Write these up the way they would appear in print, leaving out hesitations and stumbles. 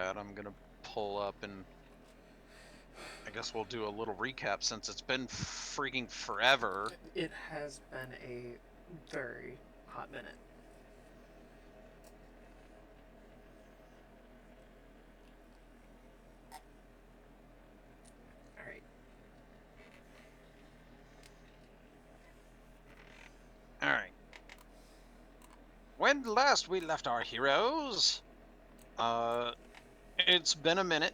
that, I'm gonna pull up and I guess we'll do a little recap since it's been freaking forever. It has been a very hot minute. Alright. Alright. When last we left our heroes, it's been a minute.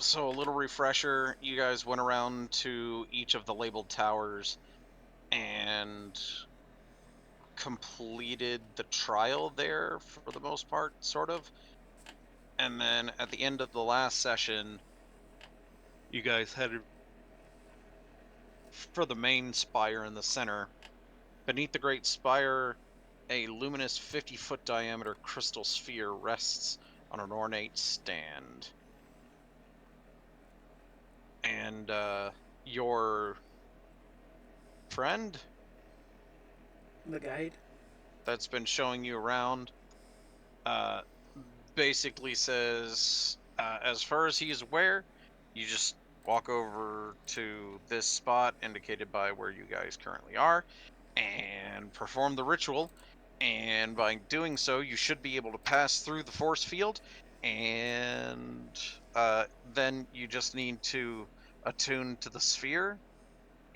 So a little refresher, you guys went around to each of the labeled towers and completed the trial there for the most part, sort of. And then at the end of the last session, you guys headed for the main spire in the center. Beneath the great spire, a luminous 50-foot diameter crystal sphere rests on an ornate stand. And your friend The guide? that's been showing you around basically says, as far as he's aware, you just walk over to this spot indicated by where you guys currently are and perform the ritual. And by doing so, you should be able to pass through the force field. And then you just need to attune to the sphere.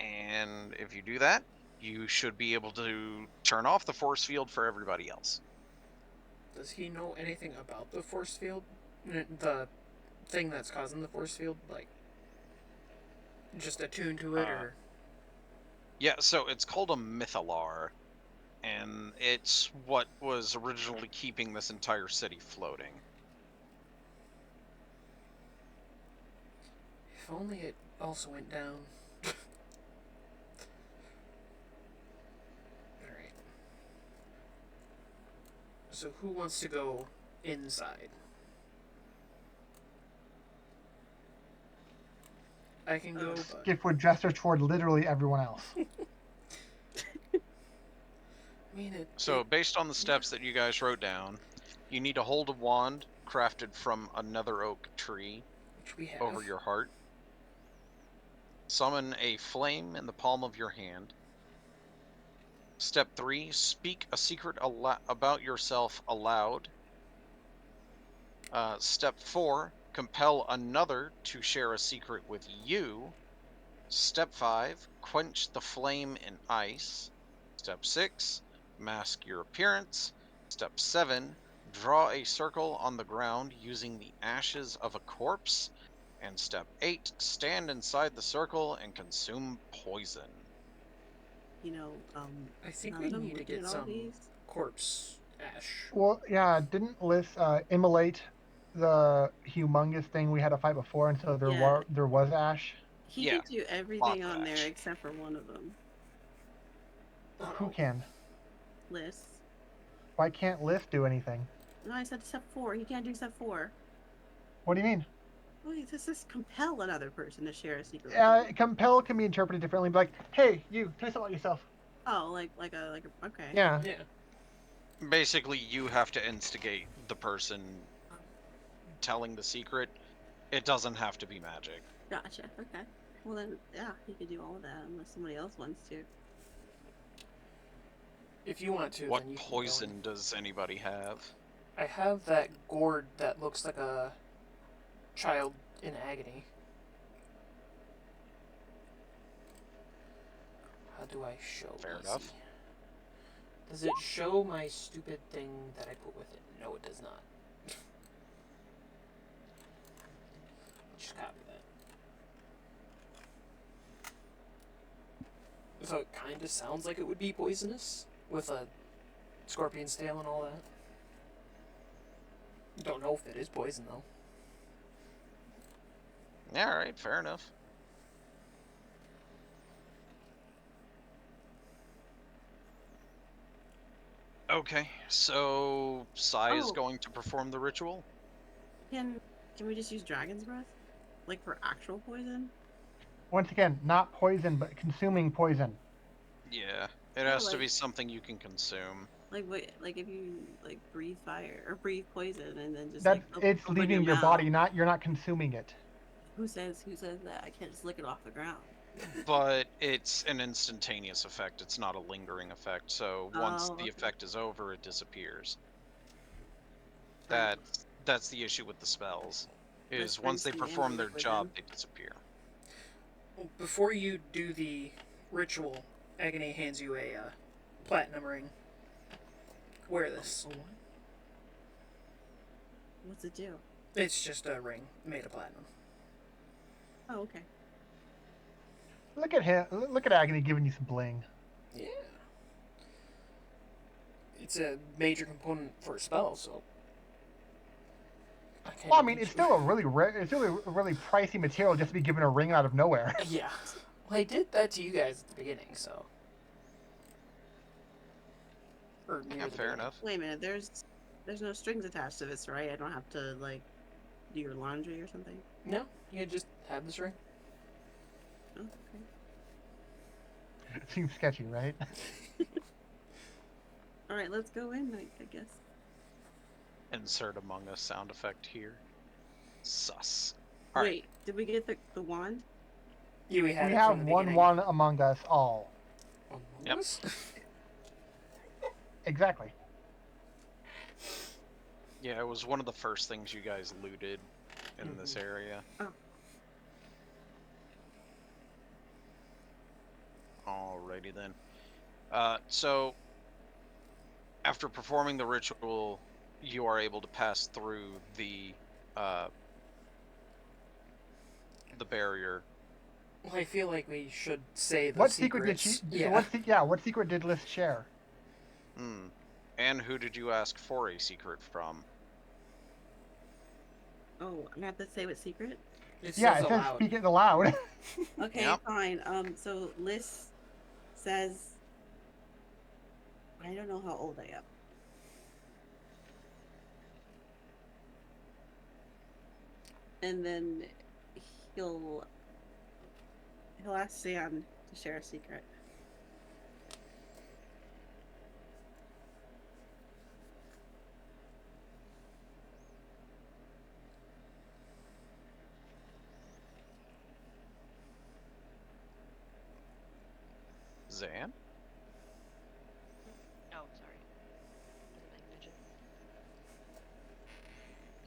And if you do that, you should be able to turn off the force field for everybody else. Does he know anything about the force field? The thing that's causing the force field? Like, just attuned to it, or? Yeah, so it's called a mythalar, and it's what was originally keeping this entire city floating. If only it also went down. Alright. So who wants to go inside? I can go, but... Skip would gesture toward literally everyone else. I mean, So based on the steps that you guys wrote down, you need to hold a wand crafted from another oak tree which we have. over your heart. Summon a flame in the palm of your hand. Step 3, speak a secret about yourself aloud. Step 4, compel another to share a secret with you. Step 5, quench the flame in ice. Step 6, mask your appearance. Step 7, draw a circle on the ground using the ashes of a corpse. And step 8, stand inside the circle and consume poison. I think none we of them need to looking get at all some these. corpse ash. Well, yeah, didn't Liz immolate the humongous thing we had to fight before, and so there was ash? He Yeah, can do everything lots of on there ash. except for one of them. Who can? Lists. Why can't Liz do anything? No, I said step 4. He can't do step 4. What do you mean? Well, this is compel another person to share a secret with you. Compel can be interpreted differently. Like, hey, you, tell me something about yourself. Oh, like a okay. Yeah. Yeah. Basically, you have to instigate the person telling the secret. It doesn't have to be magic. Gotcha. Okay. Well then, yeah, he could do all of that unless somebody else wants to. If you want to, What then you can poison does anybody have? I have that gourd that looks like a child in agony. How do I show? Fair enough. Does it show my stupid thing that I put with it? No, it does not. Just copy that. So it kind of sounds like it would be poisonous, with a scorpion's tail and all that. Don't know if it is poison, though. Yeah, alright, fair enough. Okay, so Sai is going to perform the ritual? Can we just use dragon's breath? Like for actual poison? Once again, not poison, but consuming poison. Yeah, it has to be something you can consume. Like what? Like if you like breathe fire or breathe poison and then just That's like it's open leaving your mouth. body. You're not consuming it. Who says that? I can't just lick it off the ground. But it's an instantaneous effect. It's not a lingering effect. So once Oh, the okay. effect is over, it disappears. Alright. That's the issue with the spells. Let's Is bring once they some perform amber their liquid job, then. they disappear. Well, before you do the ritual, Agony hands you a platinum ring. Wear this. Oh, what? What's it do? It's just a ring made of platinum. Oh, okay. Look at him. Look at Agony giving you some bling. Yeah. It's a major component for a spell, so. Well, I mean, it's still a really it's really a really pricey material just to be given a ring out of nowhere. Yeah. Well, I did that to you guys at the beginning, so. Or near Yeah, the fair beginning. enough. Wait a minute. There's no strings attached to this, right? I don't have to like do your laundry or something. No, you just have this ring. Oh, okay. Seems sketchy, right? All right, let's go in. I guess. Insert Among Us sound effect here. Sus. Wait, did we get the wand? Yeah, we We had it have from the one beginning. among us all. Yep. Exactly. Yeah, it was one of the first things you guys looted in this area. Oh. Alrighty then. So, after performing the ritual, you are able to pass through the barrier. Well, I feel like we should say the What secret did secrets. she? Yeah. What secret did Liz share? Hmm. And who did you ask for a secret from? Oh, I have to say what secret? It Yeah, says it says aloud. speak it aloud. Okay, Yep. fine. So Liz says, I don't know how old I am. And then he'll ask Sam to share a secret. Zan? Oh, sorry. Wasn't paying attention.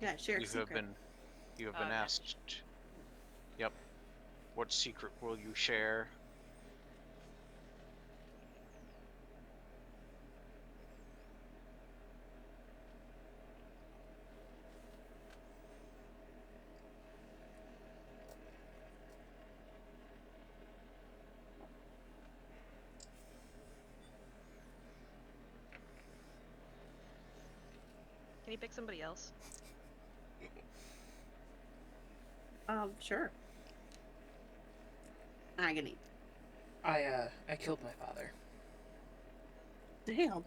Yeah, share a secret. You have been Okay. asked. Yep. What secret will you share? Can you pick somebody else? Sure. Agony. I killed my father. Damn.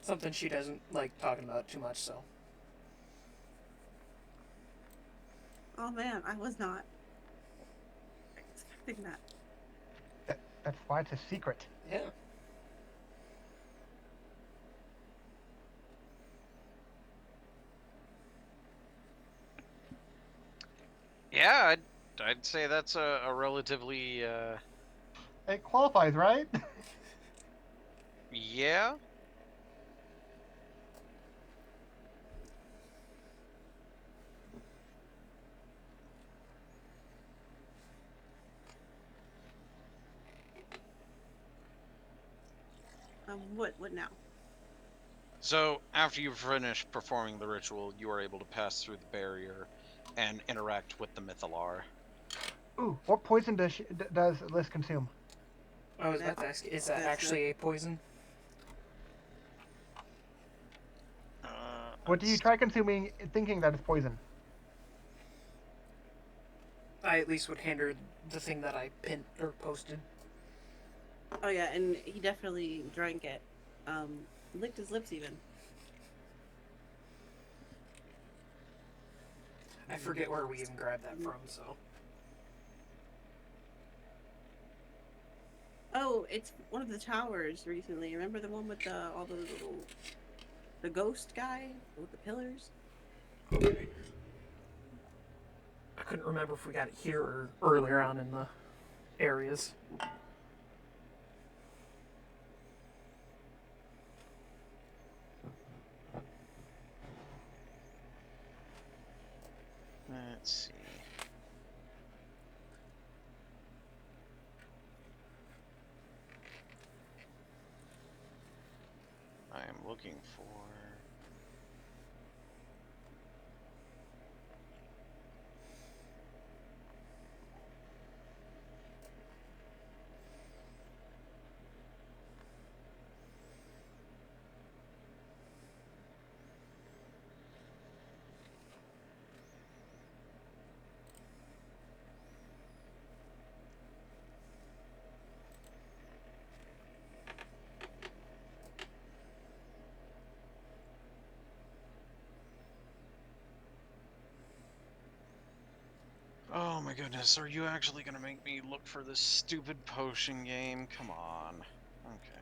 Something she doesn't like talking about too much, so. Oh man, I was not expecting that. That's why it's a secret. Yeah. Yeah, I'd say that's a relatively It qualifies, right? yeah. What now? So after you finish performing the ritual, you are able to pass through the barrier and interact with the Mythalar. Ooh, what poison does Liz consume? I was about to ask, is that actually a poison? What do you try consuming thinking that it's poison? I at least would hand her the thing that I pinned or posted. Oh yeah, and he definitely drank it. Licked his lips even. I forget where we even grabbed that from, so. Oh, it's one of the towers recently. Remember the one with all the little the ghost guy with the pillars? Okay. I couldn't remember if we got it here or earlier on in the areas. Let's see. I am looking for. Oh my goodness, are you actually gonna make me look for this stupid potion game? Come on. Okay.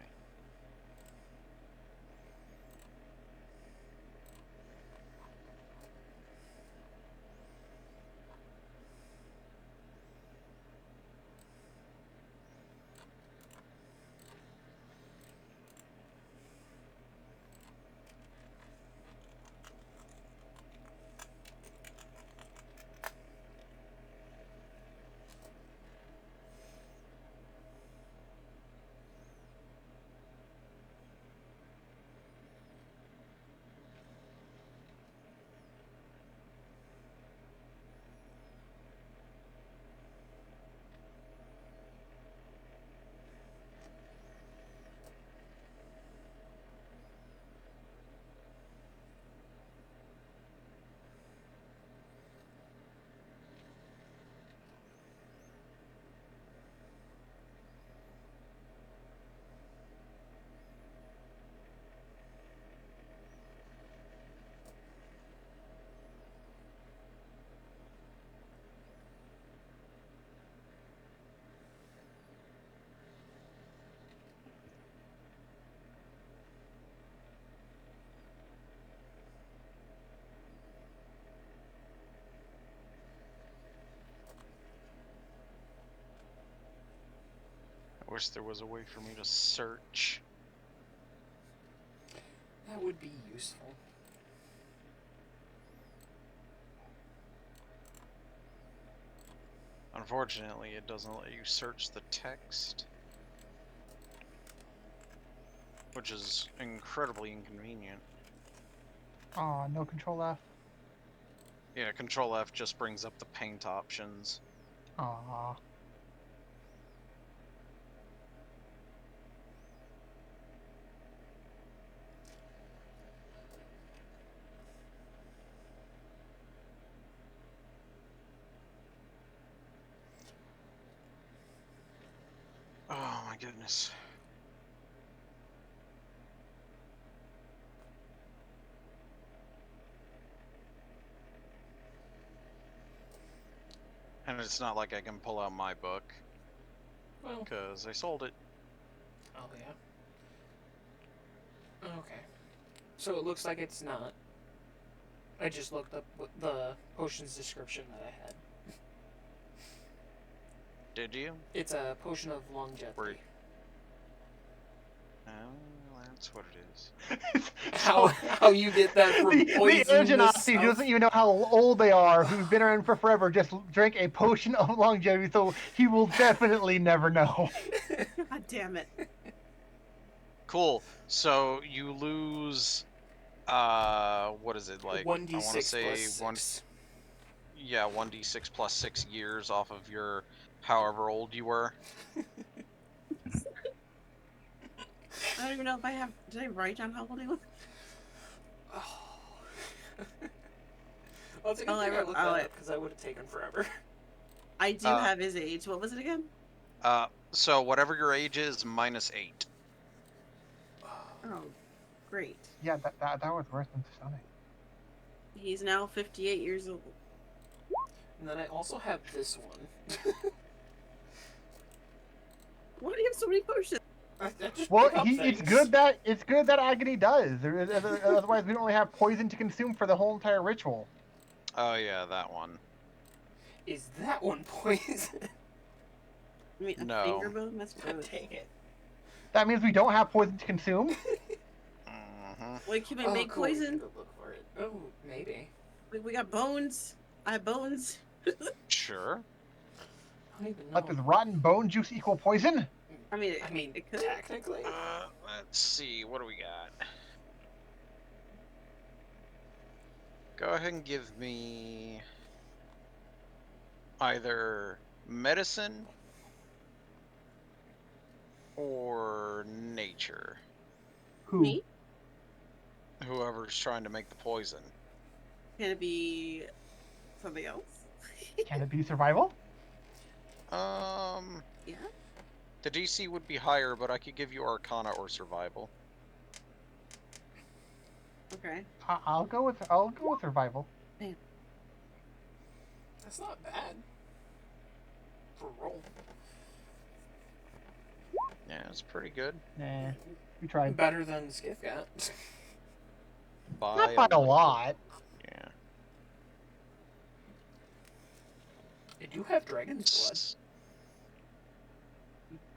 I wish there was a way for me to search. That would be useful. Unfortunately, it doesn't let you search the text, which is incredibly inconvenient. Aw, no control F. Yeah, Control F just brings up the paint options. Aw. Oh my goodness. And it's not like I can pull out my book, Well, because I sold it. oh yeah. Okay. So it looks like it's not. I just looked up the potion's description that I had. Did you? It's a potion of longevity. Where- Oh, that's what it is. How you get that from The poisonous Urgenasi who stuff? doesn't even know how old they are, who's been around for forever, just drank a potion of longevity, so he will definitely never know. God damn it. Cool. So you lose, what is it, like, I want to 1d6 say plus 6. 1d6 plus 6 years off of your however old you were. I don't even know if I have. Did I write down how old he was? Oh. Well, it's a good Oh, thing I looked that oh, up because that would have taken forever. I do have his age. What was it again? So whatever your age is, minus 8. Oh, great. Yeah, that was worse than stunning. He's now 58 years old. And then I also have this one. Why do you have so many potions? I just Well, pick up it's things. good that Agony does. Otherwise, we don't only have poison to consume for the whole entire ritual. Oh yeah, that one. Is that one poison? I mean, a No. finger bone? That's God gross. dang it. That means we don't have poison to consume. Mm-hmm. Wait, can we Oh, make cool, we poison? can go look for it. Oh, maybe. We got bones. I have bones. Sure. I don't even know. But does rotten bone juice equal poison? I mean, it could. technically. Let's see. What do we got? Go ahead and give me either medicine or nature. Who? Me? Whoever's trying to make the poison. Can it be something else? Can it be survival? Yeah. The DC would be higher, but I could give you Arcana or Survival. Okay. I'll go with survival. That's not bad. For roll. Yeah, it's pretty good. Nah, we tried. Better than Skiff got. Not by a lot. Yeah. I do have dragon's blood.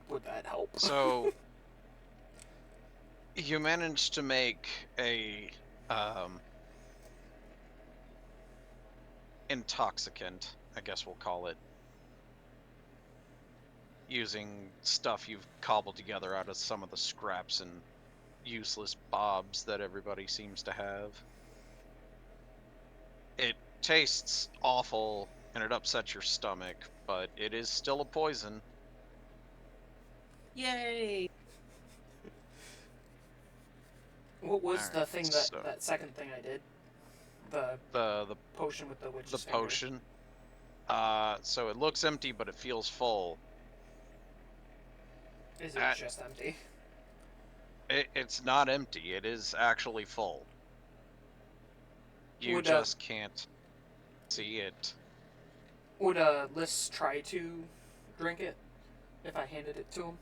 Would that help? So you managed to make a intoxicant, I guess we'll call it, using stuff you've cobbled together out of some of the scraps and useless bobs that everybody seems to have. It tastes awful and it upsets your stomach, but it is still a poison. Yay! What was Alright, the thing so- that second thing I did? The The potion with the witch's the finger. potion. So it looks empty, but it feels full. Is it just empty? It's not empty. It is actually full. You Would, just can't see it. Would Liz try to drink it if I handed it to him?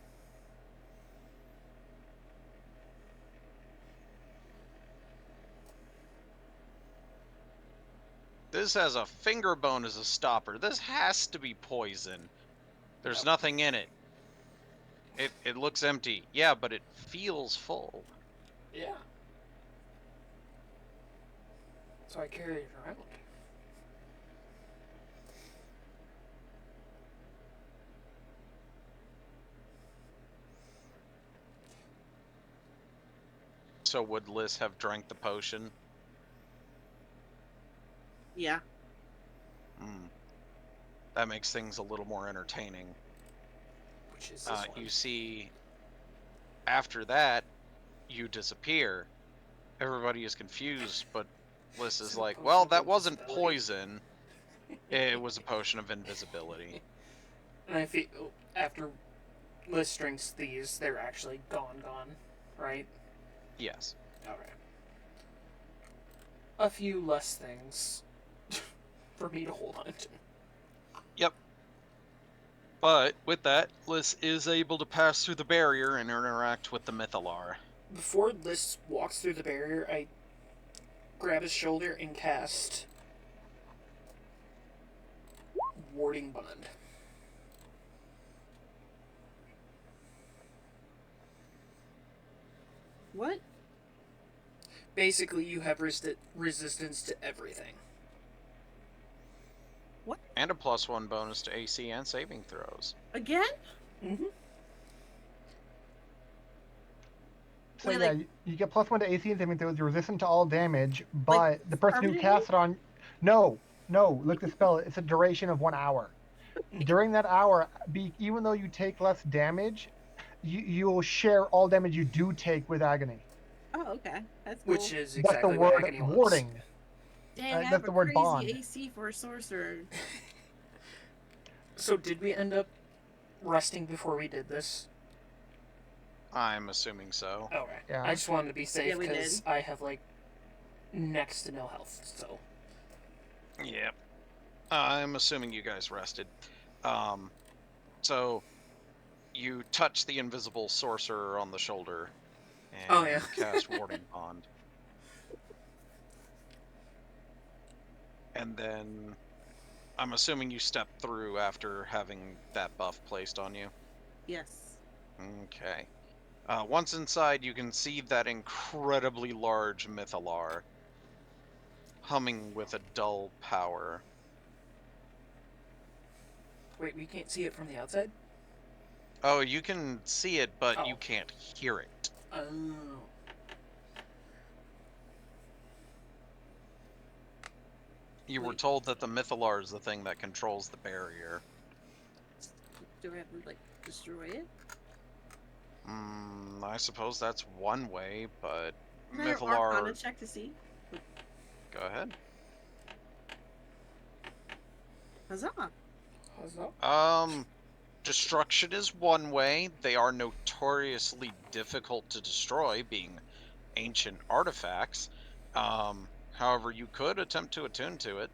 This has a finger bone as a stopper. This has to be poison. There's nothing in it. It looks empty. Yeah, but it feels full. Yeah. So I carry it around. So would Liz have drank the potion? Yeah. That makes things a little more entertaining. Which is this one. You see, after that, you disappear. Everybody is confused, but Liz is like, well, that wasn't poison. It was a potion of invisibility. And I feel after Liz drinks these, they're actually gone, right? Yes. Alright. A few less things for me to hold on to. Yep. But with that, Liz is able to pass through the barrier and interact with the Mythalar. Before Liz walks through the barrier, I grab his shoulder and cast Warding Bond. What? Basically, you have resistance to everything. And a +1 bonus to AC and saving throws. Again? Mm-hmm. So Wait, yeah, like- you get +1 to AC and saving throws. You're resistant to all damage, but the person who permanently? casts it on, no, look the spell. It's a duration of 1 hour. During that hour, even though you take less damage, you'll share all damage you do take with agony. Oh, okay. That's cool. Which is That's exactly the what word Agony wants. warding. Dang, I that's have the a word crazy bond. AC for a sorcerer. So did we end up resting before we did this? I'm assuming so. Alright. Yeah. I just wanted to be safe Yeah, we because did. I have like next to no health, so. Yep. I'm assuming you guys rested. So you touch the invisible sorcerer on the shoulder and Oh, yeah. cast Warding Pond. And then I'm assuming you step through after having that buff placed on you. Yes. Okay. Once inside, you can see that incredibly large Mythalar humming with a dull power. Wait, we can't see it from the outside? Oh, you can see it, but you Oh. can't hear it. Oh. You were Wait. told that the Mythalar is the thing that controls the barrier. Do I have to, like, destroy it? I suppose that's one way, but Can I Mythalar... Arcana check to see? Go ahead. Huzzah! Huzzah. Destruction is one way. They are notoriously difficult to destroy, being ancient artifacts. However, you could attempt to attune to it.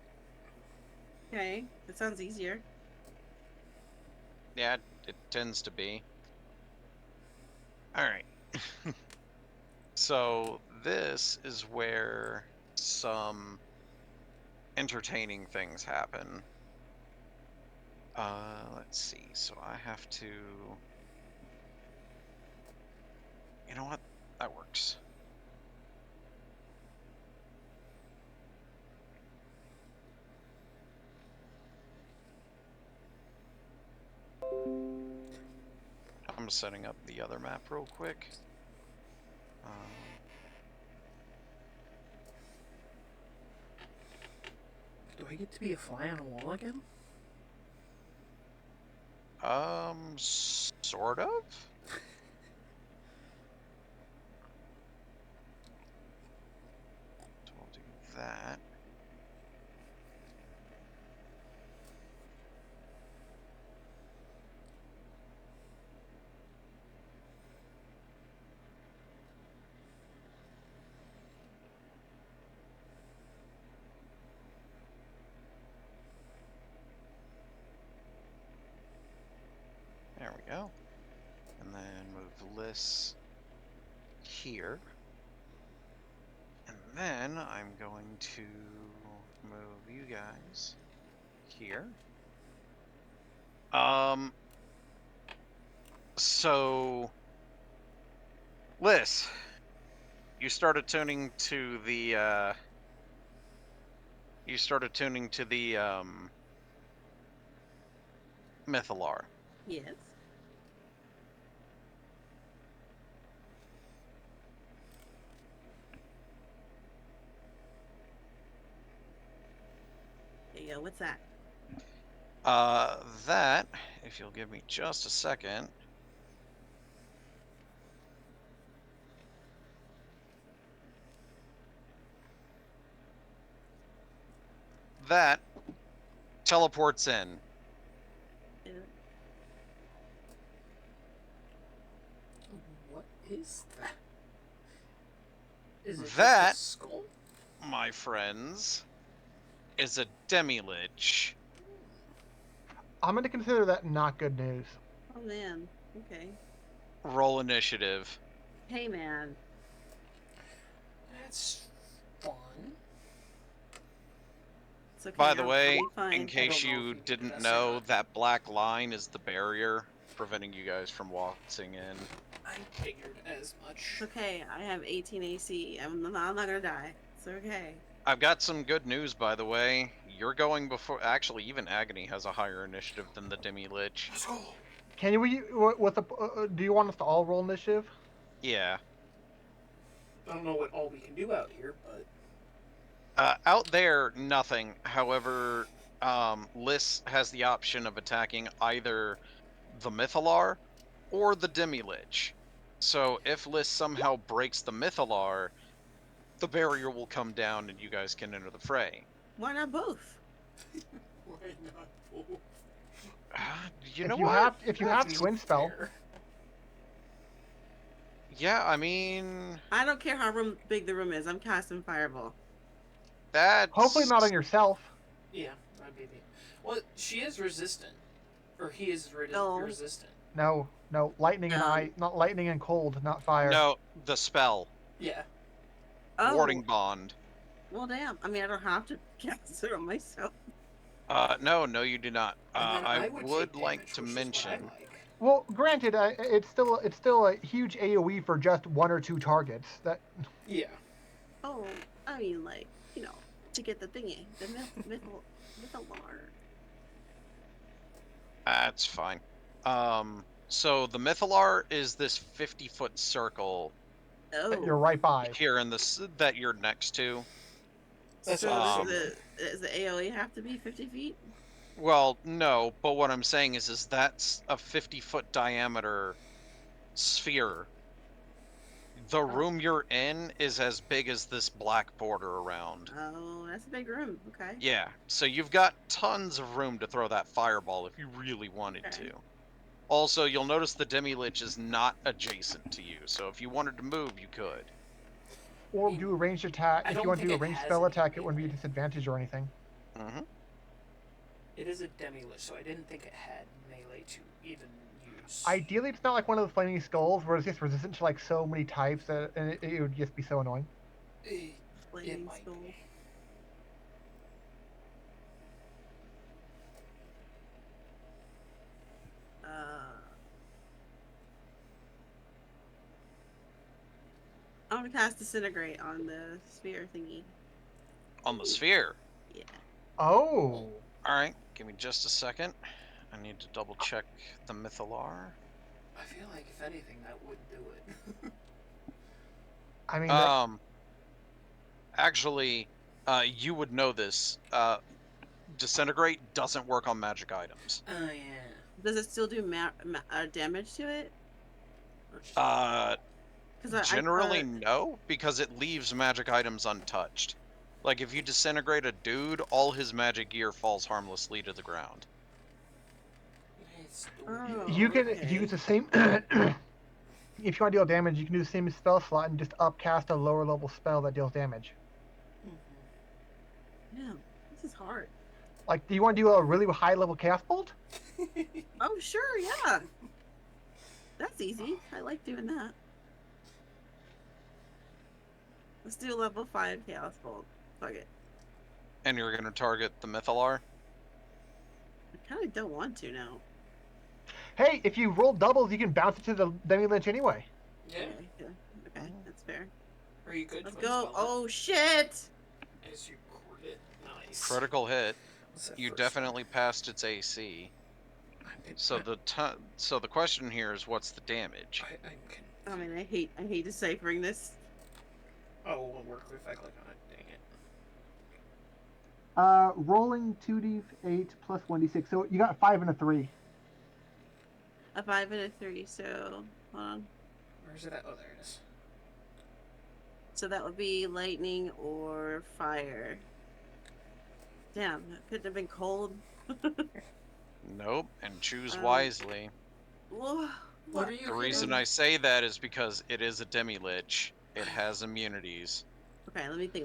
Okay, that sounds easier. Yeah, it tends to be. Alright. So, this is where some entertaining things happen. Let's see. So I have to... You know what? That works. I'm setting up the other map real quick. Do I get to be a fly on a wall again? Sort of? So we'll do that. There we go. And then move Liss here. And then I'm going to move you guys here. So Liss, you start attuning to the Mythalar. Yes. There you go. What's that? That, if you'll give me just a second. That teleports in. What is that? Is it That- just a skull? My friends, is a demi-lich. I'm going to consider that not good news. Oh man. Okay. Roll initiative. Hey man. That's fun. It's okay. By the I'll way, be fine. in case know if you you can didn't guess or know, not. that black line is the barrier preventing you guys from waltzing in. I figured as much. It's okay. I have 18 AC. I'm not gonna die. It's okay. I've got some good news, by the way. You're going before... Actually, even Agony has a higher initiative than the demi-lich. Let's go. Can we, with the, do you want us to all roll initiative? Yeah. I don't know what all we can do out here, but Out there, nothing. However, Liss has the option of attacking either the Mythalar or the demi-lich. So if Liss somehow breaks the Mythalar, the barrier will come down and you guys can enter the fray. Why not both? why not both? You know what? If you have twin spell, Yeah, I mean... I don't care how big the room is. I'm casting fireball. That's... hopefully not on yourself. Yeah, that'd be the. Well, she is resistant, or he is No. resistant. No, lightning and ice, not lightning and cold, not fire. No, the spell. Yeah. Warding Oh, bond. well, damn. I mean, I don't have to cast it on myself. No, you do not. And then I would would take like damage, to which is what I mention. like. Well, granted, it's still a huge AOE for just 1 or 2 targets. That Yeah. Oh, I mean, like, to get the thingy, the mythalar. That's fine. So the Mythalar is this 50-foot circle that you're Oh, right by. here in this that you're next to. That's so what I'm Um, assuming. does the AOE have to be 50 feet? Well, no, but what I'm saying is that's a 50-foot diameter sphere. The room you're in is as big as this black border around. Oh, that's a big room. Okay. Yeah, so you've got tons of room to throw that fireball if you really wanted Okay. to. Also, you'll notice the Demi-Lich is not adjacent to you, so if you wanted to move, you could. Or do a ranged attack. I If don't you want to think do a it ranged has spell any attack, it wouldn't be a melee. disadvantage or anything. Mm-hmm. It is a demi-lich, so I didn't think it had melee to even use. Ideally, it's not like one of the flaming skulls where it's just resistant to like so many types that and it would just be so annoying. It Flaming might skull. be. I'm gonna cast disintegrate on the sphere thingy. On the sphere. Yeah. Oh, Alright, give me just a second. I need to double check the Mythalar. I feel like if anything, that would do it. I mean, Actually, you would know this. Disintegrate doesn't work on magic items. Oh yeah. Does it still do damage to it? Generally no, because it leaves magic items untouched. Like if you disintegrate a dude, all his magic gear falls harmlessly to the ground. Oh, you can if you okay. use the same. If you want to deal damage, you can do the same spell slot and just upcast a lower level spell that deals damage. Yeah, this is hard. Like, do you want to do a really high level cast bolt? Oh, sure, yeah. That's easy. I like doing that. Let's do level 5 Chaos Bolt. Fuck it. And you're gonna target the Mythalar? I kind of don't want to now. Hey, if you roll doubles, you can bounce it to the Demi-Lich anyway. Yeah. Okay, that's fair. Are you good? Let's go. Oh, shit! As you crit. Nice. Critical hit. What's that You first definitely passed its AC. So the question here is, what's the damage? I mean, I hate deciphering this. Oh, it won't work if I click on it. Dang it. Rolling 2d8 plus 1d6. So you got 5 and a 3. A 5 and a 3, so hold on. Where's it at? Oh, there it is. So that would be lightning or fire. Damn, that couldn't have been cold. Nope, and choose Um, wisely. Whoa, What are you The reason I say that is because it is a Demi-Lich. It has immunities. Okay, let me think.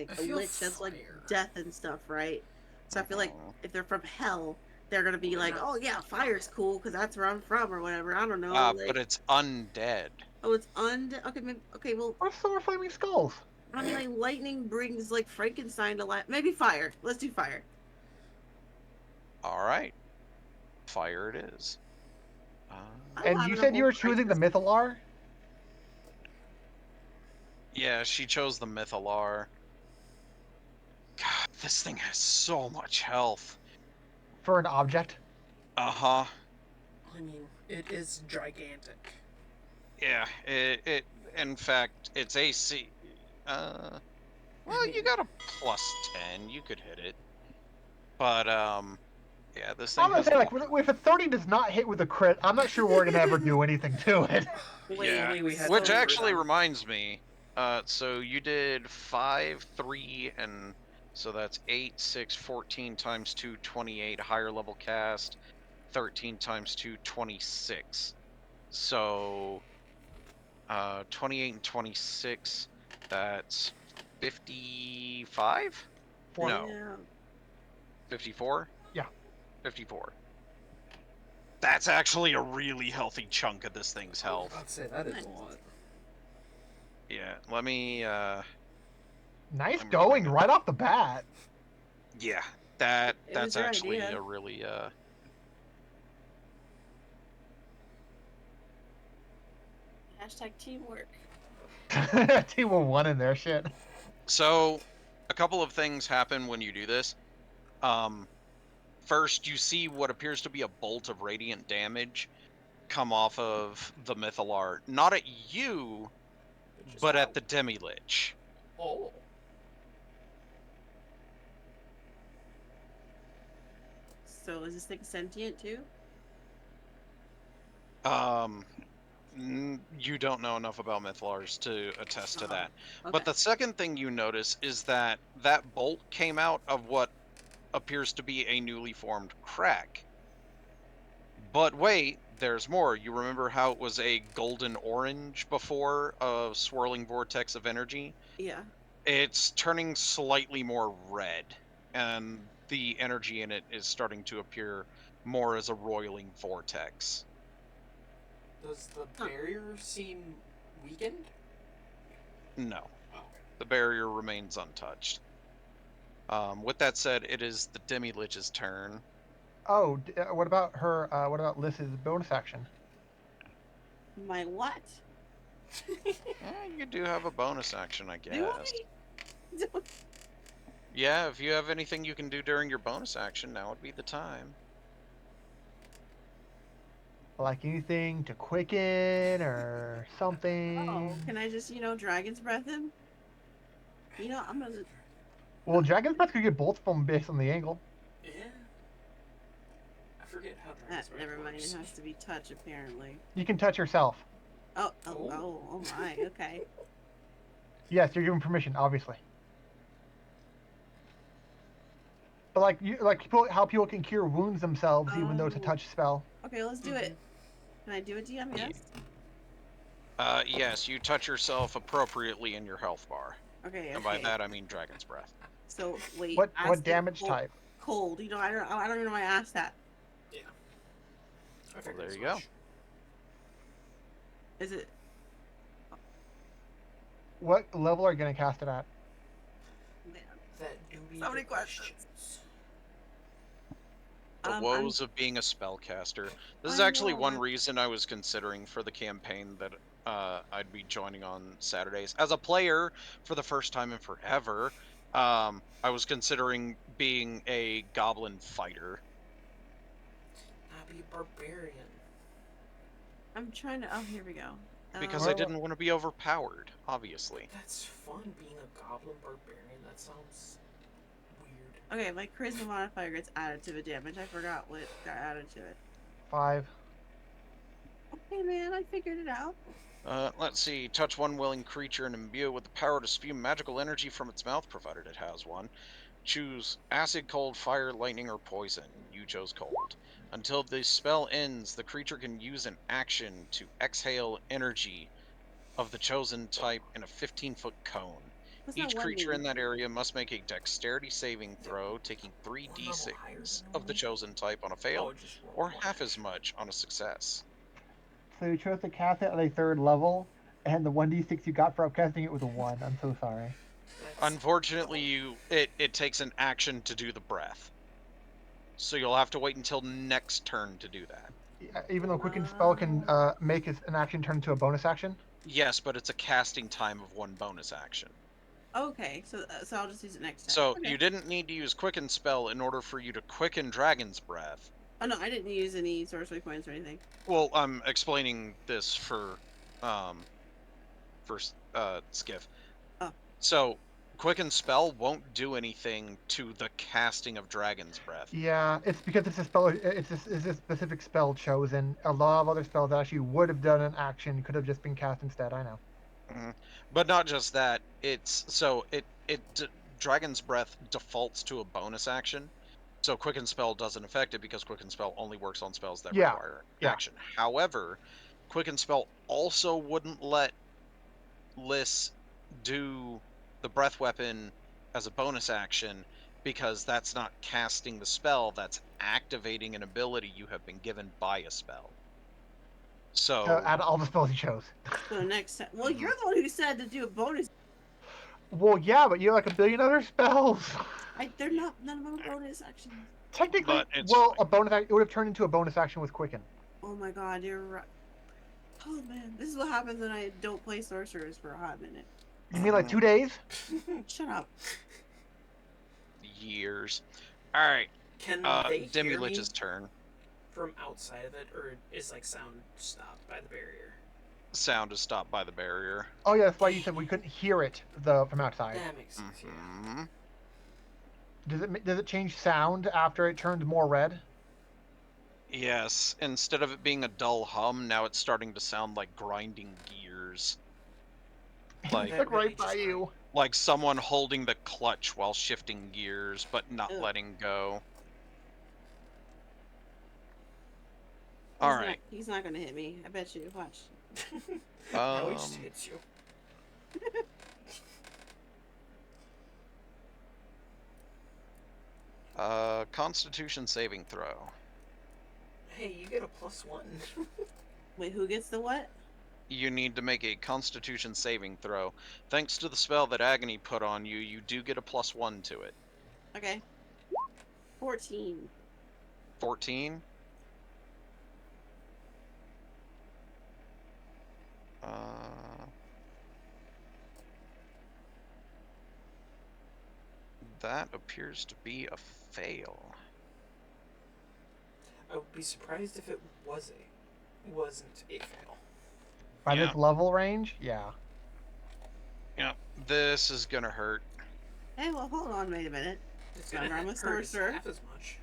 I A feel lich, that's like fire. death and stuff, right? So I feel like Mhm. if they're from hell, they're gonna be Well, like, they're oh not- yeah, fire's cool because that's where I'm from or whatever. I don't know. But Like, it's undead. oh, it's okay, maybe, okay. Well, Or so are flaming skulls. I mean, like lightning brings like Frankenstein to life. Maybe fire. Let's do fire. Alright. Fire it is. I'm And you having a said you whole were choosing the crisis. Mythalar? Yeah, she chose the Mythalar. God, this thing has so much health. For an object? Uh-huh. I mean, it is gigantic. Yeah, it in fact, its AC. Well, you got a +10. You could hit it. But, yeah, this thing I'm gonna has say, a like, if a 30 does not hit with a crit, I'm not sure we're gonna ever do anything to it. Yeah, we had which to actually overtime. reminds me. So you did 5, 3, and so that's 8, 6, 14 times 2, 28 higher level cast, 13 times 2, 26. So, 28 and 26, that's 55? No, Yeah. 54? Yeah. 54. That's actually a really healthy chunk of this thing's health. I'd say that is Nice. a lot. Yeah, let me, Nice I'm going gonna- right off the bat. yeah, It was that's your actually idea. a really, Hashtag teamwork. Team of one in their shit. So, a couple of things happen when you do this. First, you see what appears to be a bolt of radiant damage come off of the Mythalar. Not at you, Just but at out. the Demi-Lich. Oh. So is this thing sentient too? You don't know enough about Mythalars to attest to that. Okay. But the second thing you notice is that that bolt came out of what appears to be a newly formed crack. But wait, there's more. You remember how it was a golden orange before, a swirling vortex of energy? Yeah. It's turning slightly more red, and the energy in it is starting to appear more as a roiling vortex. Does the barrier seem weakened? No, Oh. the barrier remains untouched. With that said, it is the Demi-Lich's turn. Oh, what about her? What about Liss's bonus action? My what? You do have a bonus action, I Do I? guess. Yeah, if you have anything you can do during your bonus action, now would be the time. Like anything to quicken or something? Oh, can I just, dragon's breath him? I'm gonna. Well, Dragon's Breath could get both from based on the angle. Yeah. I forget how Ah, Dragon's Breath never mind. works. It has to be touch, apparently. You can touch yourself. Oh Oh. my. Okay. Yes, you're given permission, obviously. But how people can cure wounds themselves even though it's a Oh. touch spell. Okay, let's do it. Can I do it, DM? Yes. Yes, you touch yourself appropriately in your health bar. Okay. And by that, I mean Dragon's Breath. So wait. What acid, damage cold, type? Cold. I don't even know why I asked that. Yeah. I Well, figured there as you go. much. Is it? What level are you going to cast it at? Man. That do be So many the questions. The I'm- woes of being a spellcaster. This is I actually know, one I'm- reason I was considering for the campaign that I'd be joining on Saturdays. As a player, for the first time in forever, I was considering being a goblin fighter. I'd be a barbarian. I'm trying to. Oh, here we go. Because Well, I didn't want to be overpowered, obviously. That's fun being a goblin barbarian. That sounds weird. Okay, my charisma modifier gets added to the damage. I forgot what got added to it. 5. Okay, man, I figured it out. Let's see. Touch one willing creature and imbue it with the power to spew magical energy from its mouth, provided it has one. Choose acid, cold, fire, lightning, or poison. You chose cold. Until the spell ends, the creature can use an action to exhale energy of the chosen type in a 15-foot cone. What's that Each one creature mean? in that area must make a dexterity saving throw, taking One level higher 3d6 than of the normal? chosen type on a fail, Oh, just roll or one half as action. much on a success. So you chose to cast it at a 3rd level, and the 1d6 you got for upcasting it was a 1. I'm so sorry. That's Unfortunately, it takes an action to do the breath. So you'll have to wait until next turn to do that. Even though Quicken Spell can make an action turn into a bonus action. Yes, but it's a casting time of one bonus action. Okay, so I'll just use it next time. So Okay. you didn't need to use Quicken Spell in order for you to quicken Dragon's Breath. Oh no, I didn't use any sorcery points or anything. Well, I'm explaining this for Skiff. Oh. So Quicken Spell won't do anything to the casting of Dragon's Breath. Yeah, it's because it's a spell. It's a specific spell chosen. A lot of other spells that actually would have done an action could have just been cast instead. I know. But not just that. Dragon's Breath defaults to a bonus action. So Quicken Spell doesn't affect it because Quicken Spell only works on spells that require action. However, Quicken Spell also wouldn't let Liss do the breath weapon as a bonus action because that's not casting the spell, that's activating an ability you have been given by a spell. So, Out of all the spells he chose. So next time, well, Mhm. you're the one who said to do a bonus. Well, yeah, but you have like a billion other spells. They're not none of them are bonus actions. Technically, But it's well, fine. a bonus it would have turned into a bonus action with Quicken. Oh my god, you're right. Oh man, this is what happens when I don't play sorcerers for a hot minute. You mean like 2 days? Shut up. Years. All right, Can they Demi hear me Lich's turn. from outside of it, or is like sound stopped by the barrier? Sound is stopped by the barrier. Oh yeah, that's why you said we couldn't hear it from outside. That makes sense. Yeah. Mhm. Does it change sound after it turns more red? Yes, instead of it being a dull hum, now it's starting to sound like grinding gears. Like, It's That like really right by just you. like someone holding the clutch while shifting gears, but not Ugh. letting go. He's All not- right. he's not gonna hit me. I bet you. Watch. No, he just hits you. Constitution saving throw. Hey, you get a +1. Wait, who gets the what? You need to make a Constitution saving throw. Thanks to the spell that Agony put on you, you do get a +1 to it. Okay. 14. 14. That appears to be a fail. I would be surprised if it wasn't a fail. By Yeah. this level range, yeah. Yeah, this is gonna hurt. Hey, well, hold on, wait a minute. It's Remember, I'm a hurt sorcerer. half as much.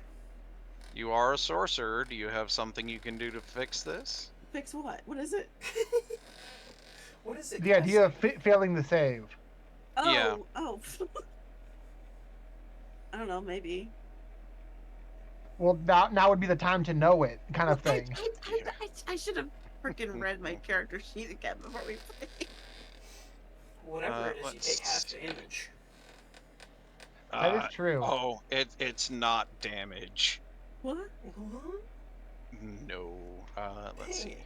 You are a sorcerer. Do you have something you can do to fix this? Fix what? What is it? What is it? The idea of casting? failing the save. Oh, Yeah. oh. I don't know, maybe. Well, now would be the time to know it, kind of Well, thing. I should have freaking read my character sheet again before we play. Whatever it is, you let's take half see. damage. That is true. Oh, it's not damage. What? What? No. Let's see.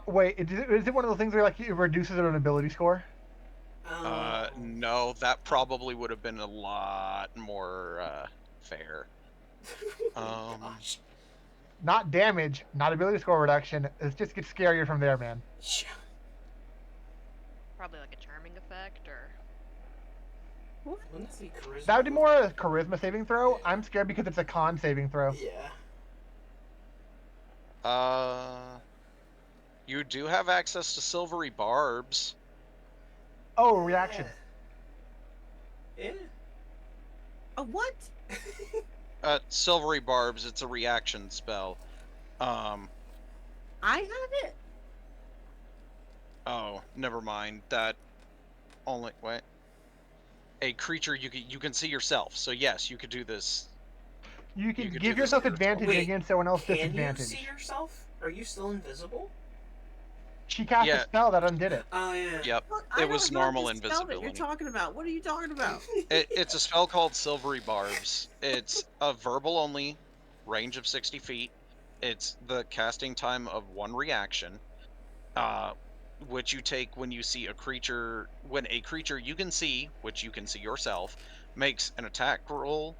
Wait, is it one of those things where like it reduces an ability score? Oh. No, that probably would have been a lot more fair. Gosh. Not damage, not ability score reduction. It just gets scarier from there, man. Probably like a charming effect, or Wouldn't that be charisma? That would be more a charisma saving throw. I'm scared because it's a con saving throw. Yeah. You do have access to silvery barbs. Oh, reaction. Yeah. A what? Silvery barbs, it's a reaction spell. I have it? Oh, never mind. That only wait. A creature you can see yourself. So yes, you could do this. You can You could give do this yourself yourself. advantage Wait, against someone else Can you disadvantage. see yourself? Are you still invisible? She cast Yeah. a spell that undid it. Oh yeah. Yep. Look, It I was don't know normal this spell that you're invisibility. talking about. What are you talking about? It's a spell called Silvery Barbs. It's a verbal only, range of 60 feet. It's the casting time of one reaction, which you take when you see a creature. When a creature you can see, which you can see yourself, makes an attack roll,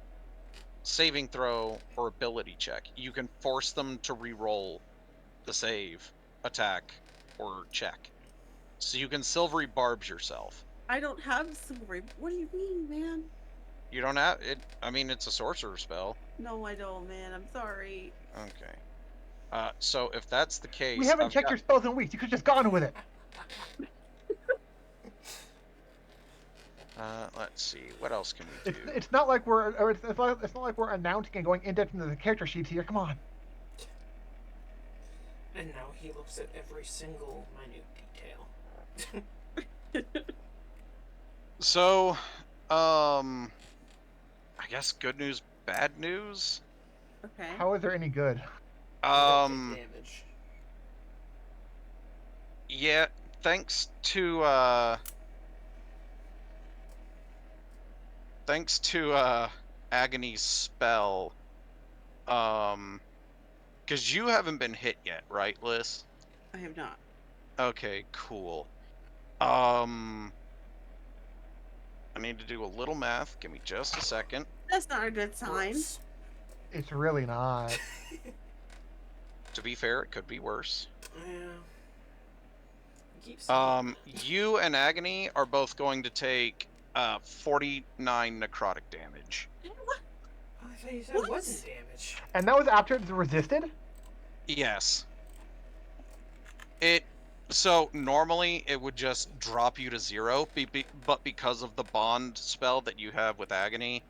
saving throw, or ability check, you can force them to re-roll the save, attack, or check. So you can Silvery Barbs yourself. I don't have silvery. What do you mean, man? You don't have it. I mean, it's a sorcerer spell. No, I don't, man. I'm sorry. Okay. So if that's the case, We haven't I've checked got- your spells in weeks. You could have just gone with it. let's see. What else can we do? It's not like we're or it's not like we're announcing and going in depth into the character sheets here. Come on. And now he looks at every single minute detail. So, I guess good news, bad news. Okay. How is there any good? Damage. Yeah, thanks to Agony's spell, because you haven't been hit yet, right, Liz? I have not. Okay, cool. I need to do a little math. Give me just a second. That's not a good sign. Gross. It's really not. To be fair, it could be worse. Yeah. Keep saying You and Agony are both going to take 49 necrotic damage. that. I thought you said What? it wasn't damage. And that was after it's resisted? Yes. So normally it would just drop you to 0, but because of the bond spell that you have with Agony,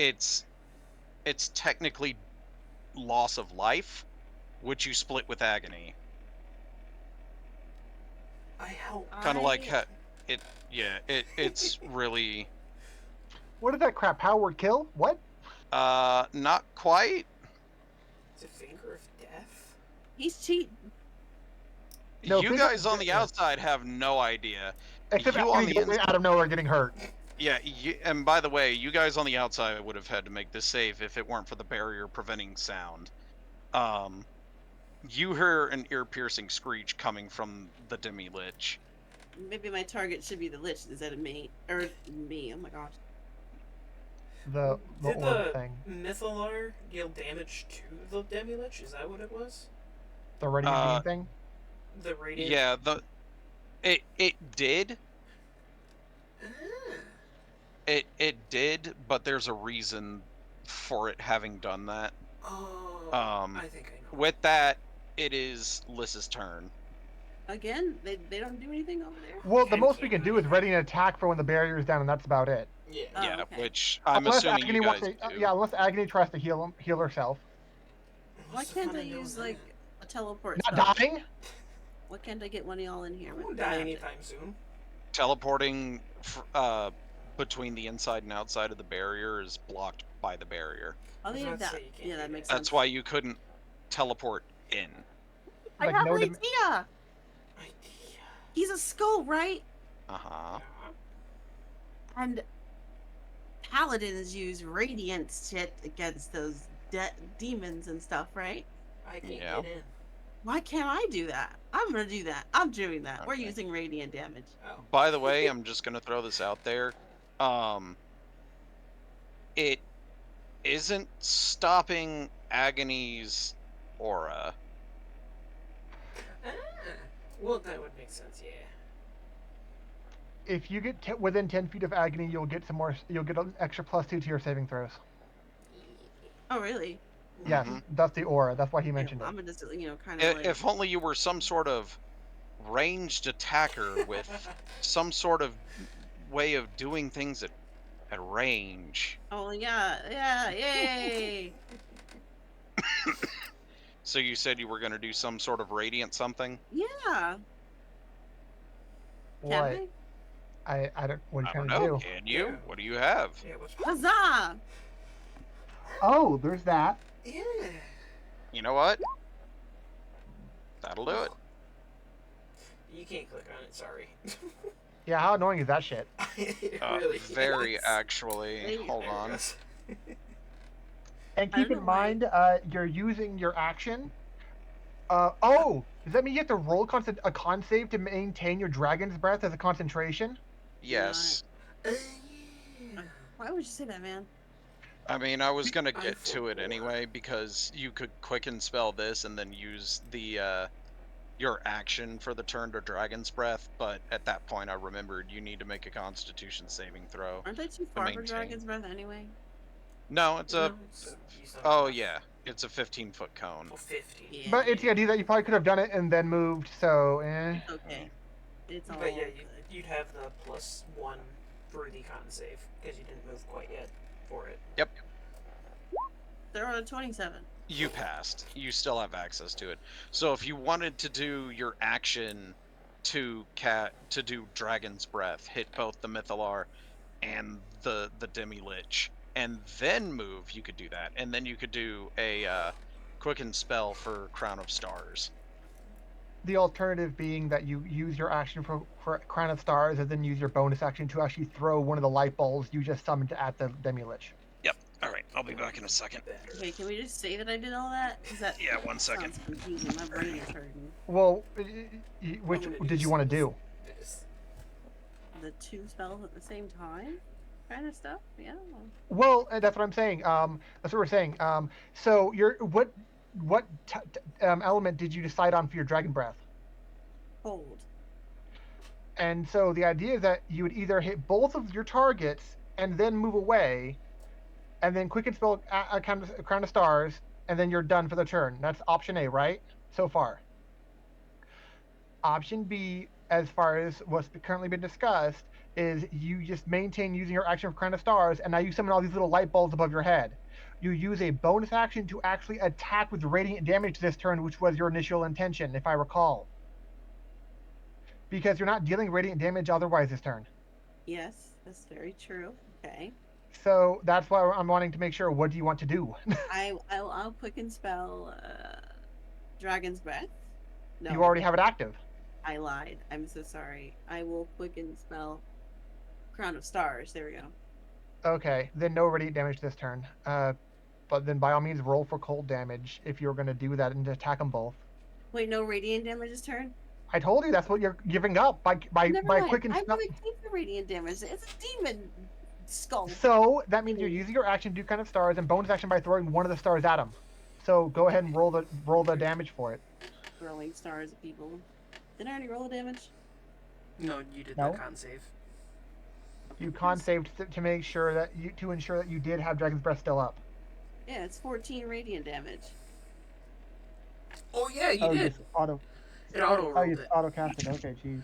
it's technically loss of life, which you split with Agony. I help. Kind of like it's really What is that crap? Power word kill? What? not quite. It's a finger of death. He's cheating. No, You think guys of on the it- outside have no idea. Except You on Agony the goes out of nowhere getting hurt. Yeah, and by the way, you guys on the outside would have had to make this save if it weren't for the barrier preventing sound. You hear an ear-piercing screech coming from the demi-lich. Maybe my target should be the lich instead of me. Or me. Oh my gosh. The Did orb the thing. Mythalar deal damage to the Demi-Lich? Is that what it was? The radiant beam thing? The radiant. Yeah, it did. Ah. It did, but there's a reason for it having done that. Oh. I think I know. With that, it is Lys's turn. Again, they don't do anything over there? Well, the Ken most we can't can do do is anything. ready an attack for when the barrier is down, and that's about it. Yeah. Oh, Yeah, okay. which I'm unless assuming Agony you guys wants to, do. yeah, unless Agony tries to heal herself. Why What's the can't fun I in doing use, that? like, a teleport Not spell? dying? Why can't I get one of y'all in here? I with won't the die captain? anytime soon. Teleporting between the inside and outside of the barrier is blocked by the barrier. I'll I was leave about to that. say, you can't Yeah, do that that. makes sense. That's why you couldn't teleport in. I Like, have no an dim- idea! Idea. He's a skull, right? Uh-huh. And paladins use radiant shit against those demons and stuff, right? I can't Yeah. get in. Why can't I do that? I'm gonna do that. I'm doing that. We're Okay. using radiant damage. Oh. By the way, I'm just gonna throw this out there. It isn't stopping Agony's aura. Ah. Well, that would make sense, yeah. If you get within 10 feet of Agony, you'll get some more. You'll get an extra +2 to your saving throws. Oh, really? Yes, Mhm. that's the aura. That's why he mentioned I'm it. gonna just, kind of like. If only you were some sort of ranged attacker with some sort of way of doing things at range. Oh yeah, yay! So you said you were gonna do some sort of radiant something? Yeah. Can What? I don't. What are you I trying don't to know. do? Can you? Yeah. What do you have? Yeah, what's Huzzah! Oh, there's that. Yeah. You know what? That'll do it. You can't click on it, sorry. Yeah, how annoying is that shit? It really Very is. actually. Hey, Hold There it on. goes. And I keep don't in know why- mind, you're using your action. Oh, does that mean you have to roll a con save to maintain your dragon's breath as a concentration? Yes. Yeah. Why would you say that, man? I mean, I was gonna I get to it forgot. anyway because you could quicken spell this and then use the your action for the turn to Dragon's Breath, but at that point I remembered you need to make a Constitution saving throw. Aren't they too far for maintain. Dragon's Breath anyway? No, it's a. No, it's- you saw Oh it. yeah, it's a 15-foot cone. Oh, 50. Yeah. But it's the idea that you probably could have done it and then moved. So, Okay. It's all But yeah, good. you'd have the +1 for the con save because you didn't move quite yet for it. Yep. They're on a 27. You passed. You still have access to it. So if you wanted to do your action to do Dragon's Breath, hit both the Mythalar and the Demi-Lich, and then move, you could do that. And then you could do a quicken spell for Crown of Stars. The alternative being that you use your action for Crown of Stars and then use your bonus action to actually throw one of the light bulbs you just summoned at the Demi-Lich. Yep. All right. I'll be back in a second. Okay, can we just say that I did all that? Because that Yeah, 1 second. sounds confusing. My brain is hurting. Well, which I'm gonna did do you want to some- do? this. The two spells at the same time? Kind of stuff? Yeah. Well, that's what I'm saying. That's what we're saying. So what element did you decide on for your Dragon Breath? Cold. And so the idea is that you would either hit both of your targets and then move away, and then quicken spell a Crown of Stars, and then you're done for the turn. That's option A, right? So far. Option B, as far as what's currently been discussed, is you just maintain using your action for Crown of Stars, and now you summon all these little light bulbs above your head. You use a bonus action to actually attack with radiant damage this turn, which was your initial intention, if I recall. Because you're not dealing radiant damage otherwise this turn. Yes, that's very true. Okay. So that's why I'm wanting to make sure. What do you want to do? I'll quicken spell Dragon's Breath. No, You already have it active. I lied. I'm so sorry. I will quicken spell Crown of Stars. There we go. Okay, then no radiant damage this turn. But then by all means roll for cold damage if you're going to do that and attack them both. Wait, no radiant damage this turn? I told you that's what you're giving up by Never by mind. quick and I'm spell. gonna keep the radiant damage. It's a demon skull. So that means you're using your action to do kind of stars and bonus action by throwing one of the stars at him. So go ahead and roll the damage for it. Throwing stars at people. Did I already roll the damage? No, you did No. the con save. You con saved to make sure that to ensure that you did have Dragon's Breath still up. Yeah, it's 14 radiant damage. Oh yeah, you did. Just auto. It auto Oh, rolled you it. auto cast it. Okay, jeez.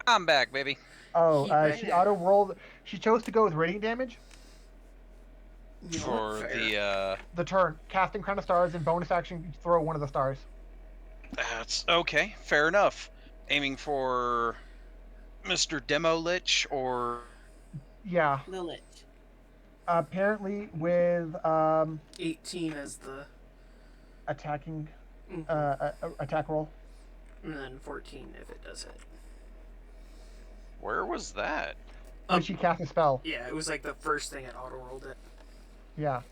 I'm back, baby. Oh, He she bet. auto rolled. She chose to go with radiant damage. You know For what? Fair. The turn, casting Crown of Stars and bonus action throw one of the stars. That's okay. Fair enough. Aiming for Mr. Demo Lich or Yeah. The Lich. Apparently with 18 as the attacking mhm, attack roll. and then 14 if it does hit. where was that? When she cast a spell. Yeah, it was like the first thing it auto rolled it. Yeah.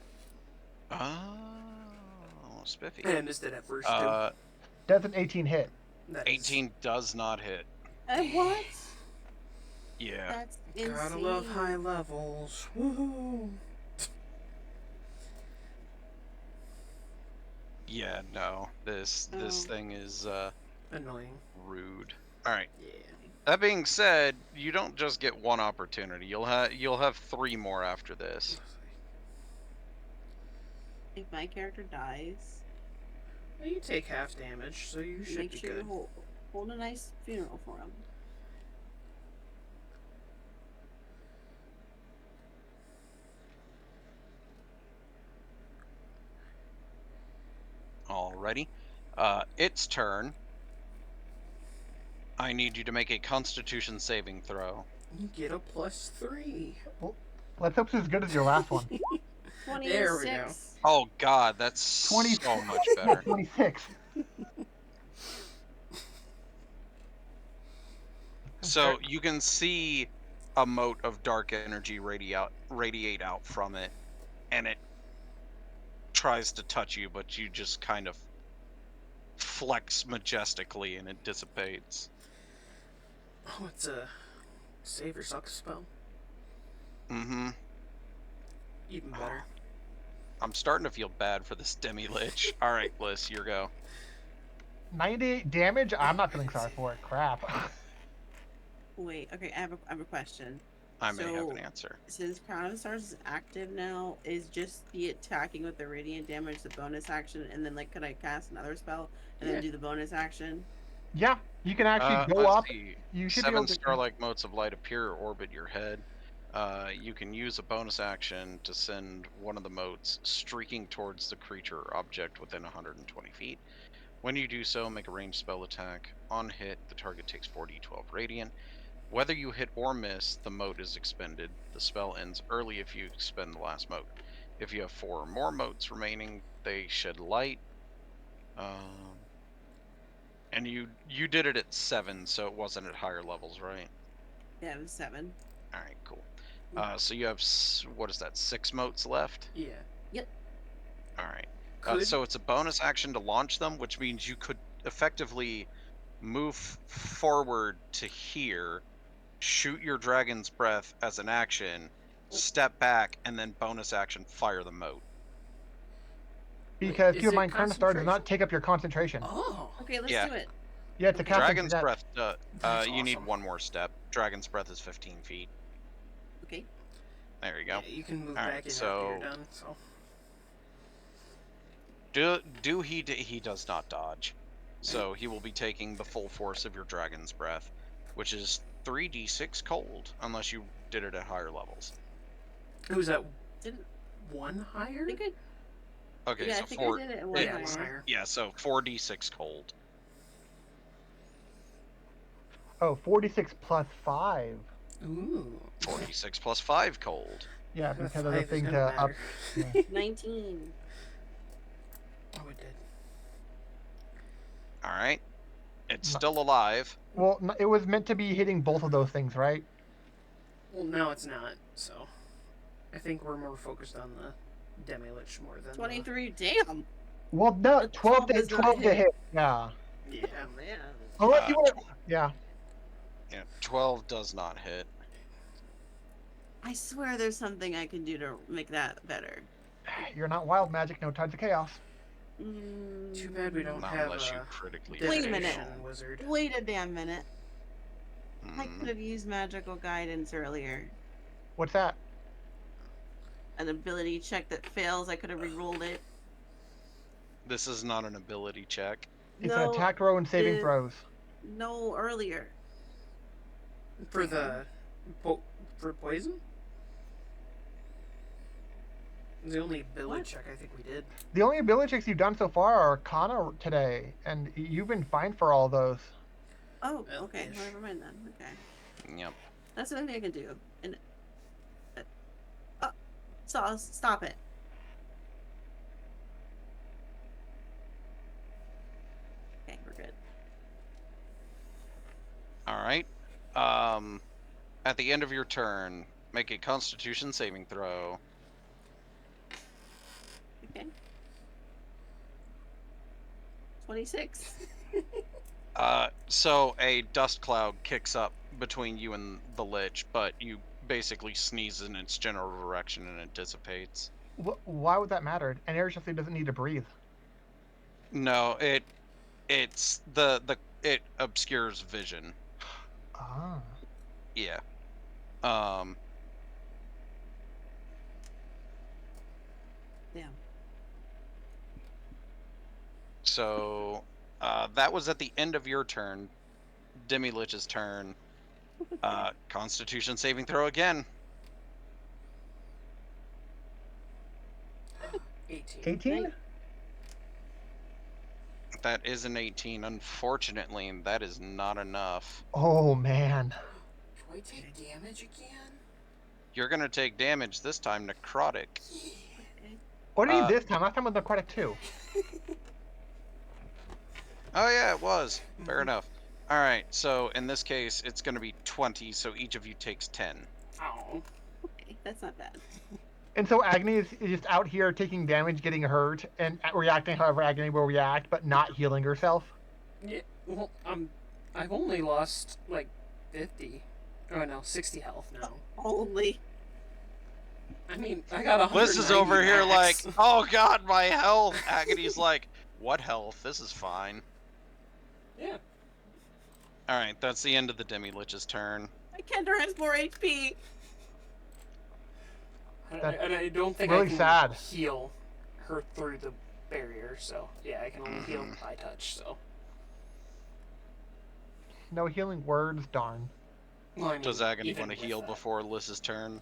Oh, spiffy. And I missed it at first too. Does an 18 hit? That is- 18 does not hit. What? Yeah. That's insane. Gotta love high levels. Woohoo! Yeah, no. This Oh. thing is Annoying. rude. All right. Yeah. That being said, you don't just get one opportunity. You'll have 3 more after this. If my character dies, Well, you take half damage, so you should make be sure good. you hold a nice funeral for him. Alrighty. Its turn. I need you to make a Constitution saving throw. You get a +3. Let's hope it's as good as your last one. 26. There we go. Oh God, that's 20 so much Yeah, better. 26. So you can see a mote of dark energy radiate out from it, and it tries to touch you, but you just kind of flex majestically and it dissipates. Oh, it's a save or suck spell. Mm-hmm. Even better. I'm starting to feel bad for this Demi-Lich. All right, Bliss, your go. 98 damage? I'm not feeling sorry for it. Crap. Wait, okay, I have a question. I may have So- an answer. Since Crown of Stars is active now, is just the attacking with the radiant damage the bonus action, and then like could I cast another spell and Yeah. then do the bonus action? Yeah, you can actually go Let's up. see. You should be 7 able to. star-like motes of light appear or orbit your head. You can use a bonus action to send one of the motes streaking towards the creature or object within 120 feet. When you do so, make a ranged spell attack. On hit, the target takes 4d12 radiant. Whether you hit or miss, the mote is expended. The spell ends early if you expend the last mote. If you have 4 or more motes remaining, they shed light. And you did it at 7, so it wasn't at higher levels, right? Yeah, it was 7. All right, cool. So you have what is that? 6 motes left. Yeah. All right. Could So it's a bonus action to launch them, which means you could effectively move forward to here, shoot your dragon's breath as an action, step back, and then bonus action fire the mote. Because is keep in it mind, current star does not concentration? take up your concentration. Oh. Okay, let's Yeah. do it. Yeah, it's a Okay. casting Dragon's that. breath. That's You need awesome. one more step. Dragon's breath is 15 feet. Okay. There you go. Yeah, you can move All back right, in so- after you're done. So. He does not dodge, so he will be taking the full force of your dragon's breath, which is 3d6 cold, unless you did it at higher levels. Who's that? Didn't One I higher? think Okay, yeah, I so think 4. I did it at one Yeah, higher. one higher. Yeah, so 4d6 cold. Oh, 46 plus 5. Ooh. 4d6 plus 5 cold. Yeah, The because of the 5 is thing gonna to up. matter. 19. Oh, it did. All right, it's No. still alive. Well, it was meant to be hitting both of those things, right? Well, now it's not. So, I think we're more focused on the Demi-Lich more than 23. Damn. Well, no, But 12 12 to does not 12 to hit. hit. Yeah. Yeah. Oh, man. Unless you want to. Yeah. Yeah, 12 does not hit. I swear there's something I can do to make that better. You're not wild magic, no tides of chaos. Too bad we don't Not have unless you a critically Wait a hit. minute. divination wizard. Wait a damn minute. I Hmm. could have used magical guidance earlier. What's that? An ability check that fails, I could have re-rolled it. This is not an ability check. It's No, an attack roll and saving it- throws. No, earlier. For the for poison? It's the only ability What? check I think we did. The only ability checks you've done so far are Arcana today, and you've been fine for all those. Oh, Well, okay. ish. Never mind then. Okay. Yep. That's the only thing I can do. And so stop it. Okay, we're good. All right. At the end of your turn, make a Constitution saving throw. Okay. 26. So a dust cloud kicks up between you and the lich, but you basically sneeze in its general direction and it dissipates. Why would that matter? An air shifter doesn't need to breathe. No, it obscures vision. Ah. Yeah. Damn. So that was at the end of your turn. Demi-Lich's turn. Constitution saving throw again. 18. 18? That is an 18. Unfortunately, that is not enough. Oh, man. Do I take damage again? You're gonna take damage, this time necrotic. What do you Uh, need this time? Last time was Necrotic 2. Oh yeah, it was. Fair enough. Alright, so in this case, it's gonna be 20, so each of you takes 10. Oh. Okay, that's not bad. And so Agony is just out here taking damage, getting hurt, and reacting however Agony will react, but not healing herself. Yeah. Well, I've only lost like 50. Oh no, 60 health now. Only. I mean, I got 190 Liz is over here like, max. oh god, my health! Agony's like, what health? This is fine. Yeah. Alright, that's the end of the Demi-Lich's turn. My Kendra has more HP. And I don't think really I can sad. heal her through the barrier, so yeah, I can only heal Mhm. by touch, so. No healing words, darn. Well, I mean, Does Agony even want to with heal that. before Liz's turn?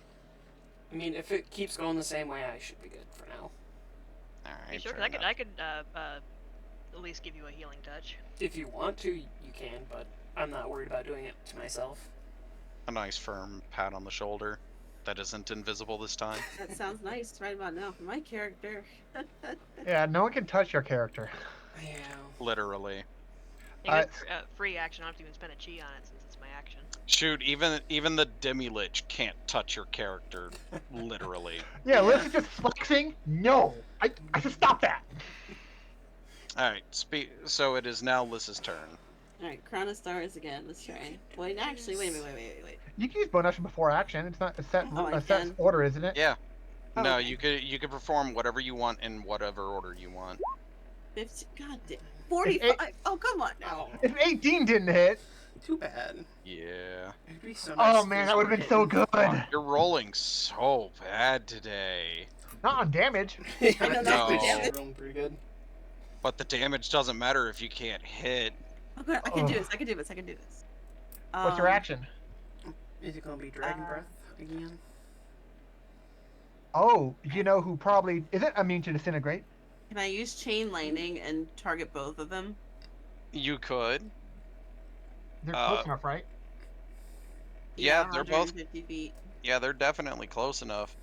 I mean, if it keeps going the same way, I should be good for now. Alright, Sure, fair 'cause enough. I could at least give you a healing touch. If you want to, you can, but I'm not worried about doing it to myself. A nice firm pat on the shoulder that isn't invisible this time. That sounds nice right about now for my character. Yeah, no one can touch your character. Yeah. Literally. And it's free action. I don't have to even spend a chi on it since it's my action. Shoot, even the demi-lich can't touch your character, literally. Yeah, Yeah. Liz is just flexing. No, I should stop that. All right, so it is now Liz's turn. All right, Chrono Stars again. Let's try. Wait, actually, wait. You can use bonus action before action. It's not a set Oh, I a set can. order, isn't it? Yeah. Oh, No, okay. you could perform whatever you want in whatever order you want. 50. God damn. 45. Oh, come on now. Oh, If 18 didn't hit, too bad. Yeah. It'd be so nice. oh if man, those that would were have been so hitting. good. You're rolling so bad today. Not on damage. Yeah, I know, damage no. is rolling pretty good. But the damage doesn't matter if you can't hit. Okay, I can do Ugh. this. I can do this. What's your action? Is it gonna be Dragon Breath again? Oh, you know who probably isn't immune to disintegrate? Can I use Chain Lightning and target both of them? You could. They're close enough, right? Yeah, they're both. 150 feet. Yeah, they're definitely close enough.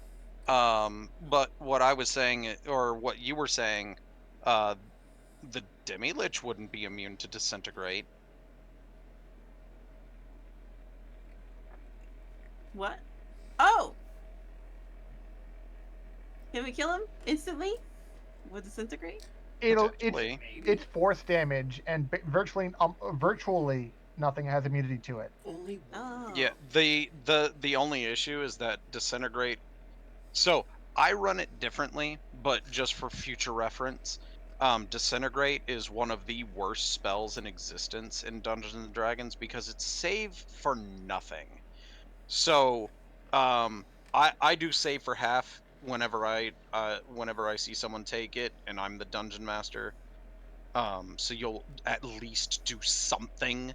But what I was saying, or what you were saying, the demi-lich wouldn't be immune to disintegrate. What? Oh! Can we kill him instantly? With disintegrate? Potentially. It's force damage, and virtually nothing has immunity to it. Only one. Oh. Yeah, the only issue is that disintegrate. So I run it differently, but just for future reference, disintegrate is one of the worst spells in existence in Dungeons and Dragons because it's save for nothing. So, I do save for half whenever I see someone take it, and I'm the dungeon master. So you'll at least do something.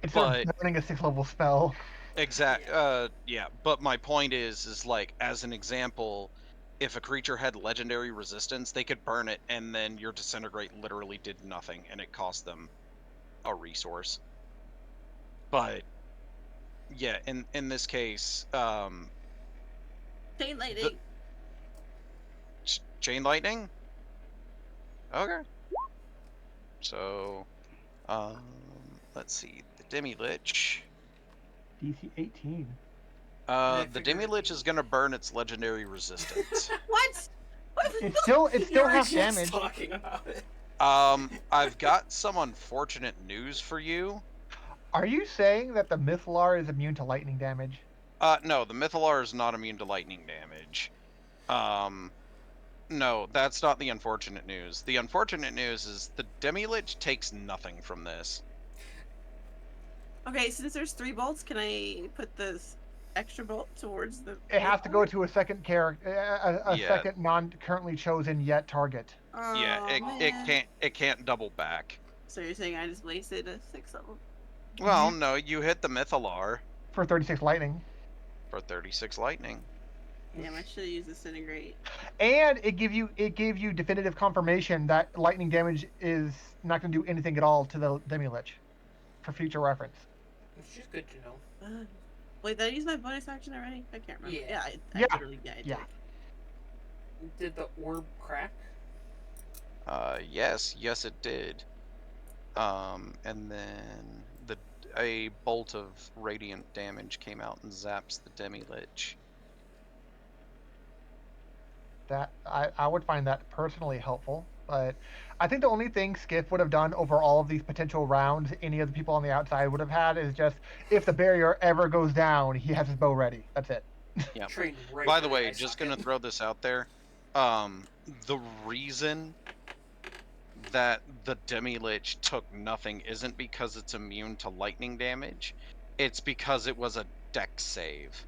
It's But- not burning a 6th-level spell. Yeah. But my point is like, as an example, if a creature had legendary resistance, they could burn it, and then your disintegrate literally did nothing, and it cost them a resource. But yeah, in this case, Chain Lightning. chain lightning. Okay. So, let's see, the demi-lich. DC 18. The figured- demi-lich is gonna burn its legendary resistance. What? What? It still You were has just damage. talking about it. I've got some unfortunate news for you. Are you saying that the Mythalar is immune to lightning damage? No, the Mythalar is not immune to lightning damage. No, that's not the unfortunate news. The unfortunate news is the demi-lich takes nothing from this. Okay, since there's 3 bolts, can I put this extra bolt towards the... It has to go to a second character, a Yeah. second non-currently chosen yet target. Yeah, Oh, it can't double back. So you're saying I just wasted a 6 level? Well, no, you hit the Mythalar For 36 lightning. for 36 lightning. Damn, I should have used Disintegrate. And it gave you definitive confirmation that lightning damage is not going to do anything at all to the demi-lich, for future reference. It's just good to know. Wait, did I use my bonus action already? I can't remember. Yeah. I Yeah. literally did. Yeah. Did the orb crack? Yes, it did. And then a bolt of radiant damage came out and zaps the demi-lich. That I would find that personally helpful, but I think the only thing Skiff would have done over all of these potential rounds any of the people on the outside would have had is just, if the barrier ever goes down, he has his bow ready. That's it. Yeah. Trained right By the where way, I just suck gonna at. throw this out there. The reason that the demi-lich took nothing isn't because it's immune to lightning damage. It's because it was a dex save.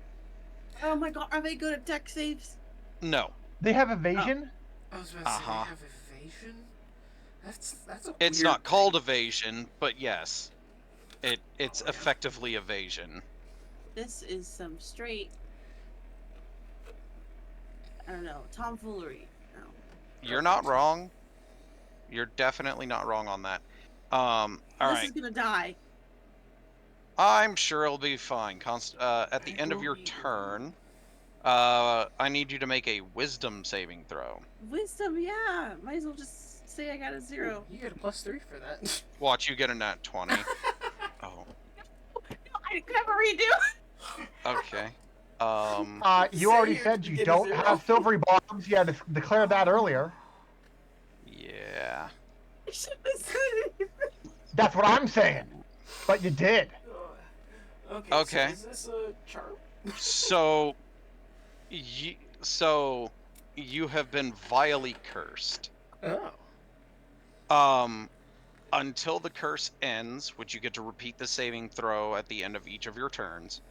Oh my god, are they good at deck saves? No, They have evasion. I was about to say, Uh-huh. they have evasion? That's a it's weird not called thing. evasion, but yes, it's Oh, yeah. effectively evasion. This is some straight... I don't know, tomfoolery. No. You're not wrong. You're definitely not wrong on that. All This right. is gonna die. I'm sure it'll be fine. At the end of your turn, I need you to make a wisdom saving throw. Wisdom, yeah. Might as well just say I got a 0. You get a +3 for that. Watch you get a nat 20. Oh, I could have a redo. okay. You Say already you said you get a don't 0. have silvery bottoms. You had to declare that earlier. Yeah. I shouldn't have said anything. That's what I'm saying. But you did. Okay. Okay. So is this a charm? So, you have been vilely cursed. Oh. Until the curse ends, which you get to repeat the saving throw at the end of each of your turns.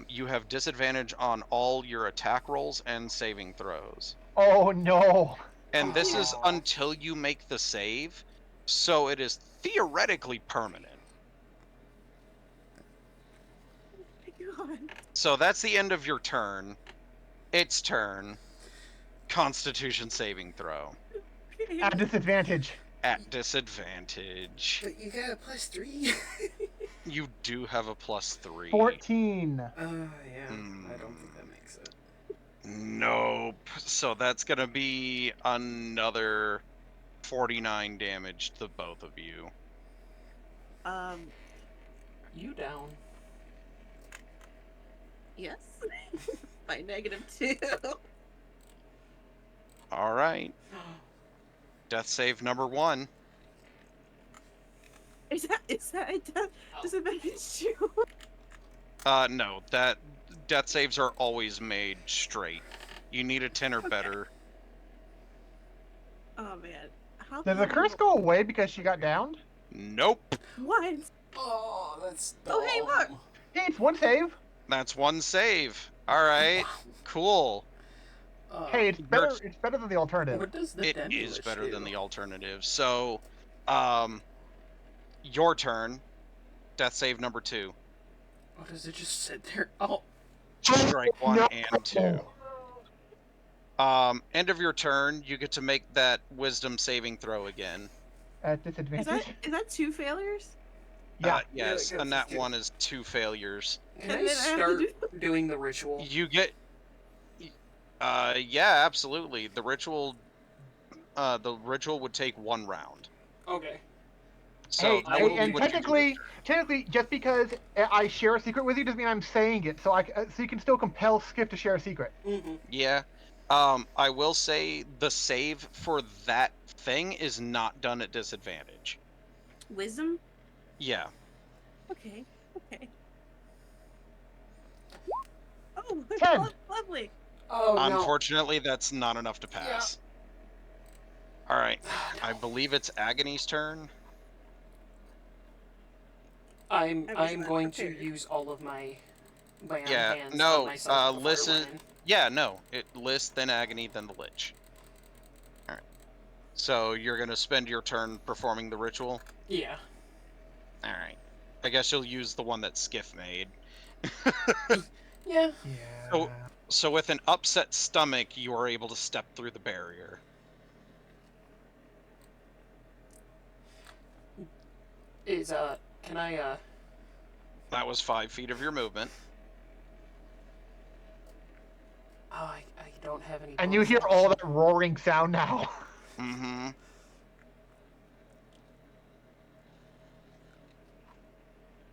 You have disadvantage on all your attack rolls and saving throws. Oh no. And this is Aw. until you make the save, so it is theoretically permanent. God. So that's the end of your turn. Its turn. Constitution saving throw. At disadvantage. At disadvantage. But you got a +3. You do have a +3. 14. Yeah. I don't think that makes it. Nope. So that's gonna be another 49 damage to both of you. You down. Yes. By -2. All right. Death save number 1. Is that a disadvantage too? No, that death saves are always made straight. You need a 10 or better. Oh man. How Does the curse go away because she got downed? Nope. What? Oh, that's dumb. Oh, hey, look. Hey, it's one save. That's 1 save. All right. Cool. Hey, it's better. It's better than the alternative. What does the It Dendulish is better than do? the alternative. So, your turn. Death save number 2. Or does it just sit there? Oh. Strike 1 No. and 2. End of your turn, you get to make that wisdom saving throw again. At disadvantage. Is that 2 failures? Yeah. Yes, Yeah, it and goes that to 2. one is 2 failures. Can And I then I have to start doing the ritual? You get. Yeah, absolutely. The ritual would take 1 round. Okay. So that would be and what you do. technically, just because I share a secret with you doesn't mean I'm saying it. So so you can still compel Skip to share a secret. Mm-hmm. Yeah. I will say the save for that thing is not done at disadvantage. Wisdom? Yeah. Okay. Oh, 10. lovely. Oh no. Unfortunately, that's not enough to pass. All right. I believe it's Agony's turn. I'm I was going not to prepared. use all of my bland Yeah, hands no, on myself before I listen- run in. Yeah, no. It lists, then Agony, then the Lich. All right. So you're gonna spend your turn performing the ritual. Yeah. All right. I guess you'll use the one that Skiff made. Yeah. Yeah. So with an upset stomach, you are able to step through the barrier. Can I That was 5 feet of your movement. Oh, I don't have any. And you bonus hear action. all that roaring sound now. Mm-hmm.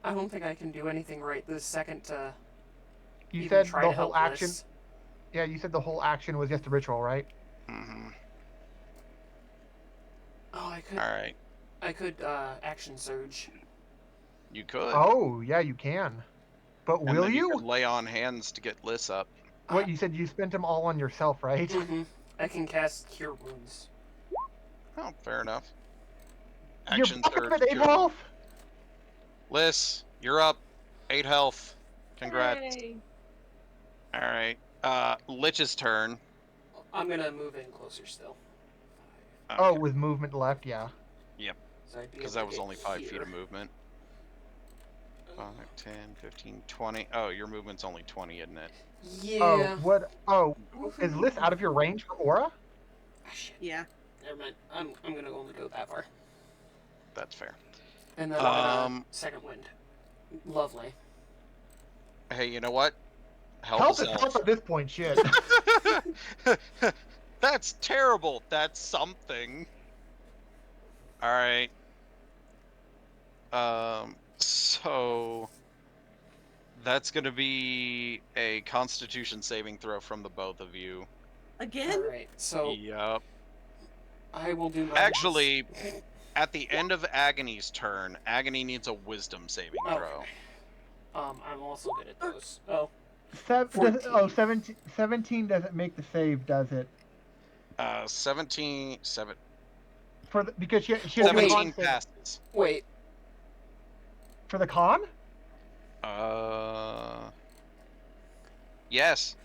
I don't think I can do anything right this second to You even said try the to whole help action. this. Yeah, you said the whole action was just a ritual, right? Mm-hmm. Oh, I could. All right. I could action surge. You could. Oh, yeah, you can. But And will then you? could lay on hands to get Liss up. What, you said you spent them all on yourself, right? Mm-hmm. I can cast Cure Wounds. Oh, fair enough. You're Action bucking surge. at 8 health? Liss, you're up. 8 health. Congrats. Yay. All right. Lich's turn. I'm gonna move in closer still. Oh, Okay. with movement left, yeah. So I'd be Because able that to was get only 5 feet here. of movement. 5, 10, 15, 20. Oh, your movement's only 20, isn't it? Yeah. Oh, what? Oh, is Liz out of your range for aura? Ah, shit. Yeah. Never mind. I'm gonna only go that far. That's fair. And then I'm gonna Um, second wind. Lovely. Hey, you know what? Help is is help at this point, shit. That's terrible. That's something. All right. So that's gonna be a Constitution saving throw from the both of you. Again? Alright, so Yep. I will do my Actually, at the end of Agony's turn, Agony needs a Wisdom saving throw. Okay. I'm also good at those. Oh, 17, 14. 17 doesn't make the save, does it? 17 Because she has a 17 con save. passes. Wait, For the con? Yes.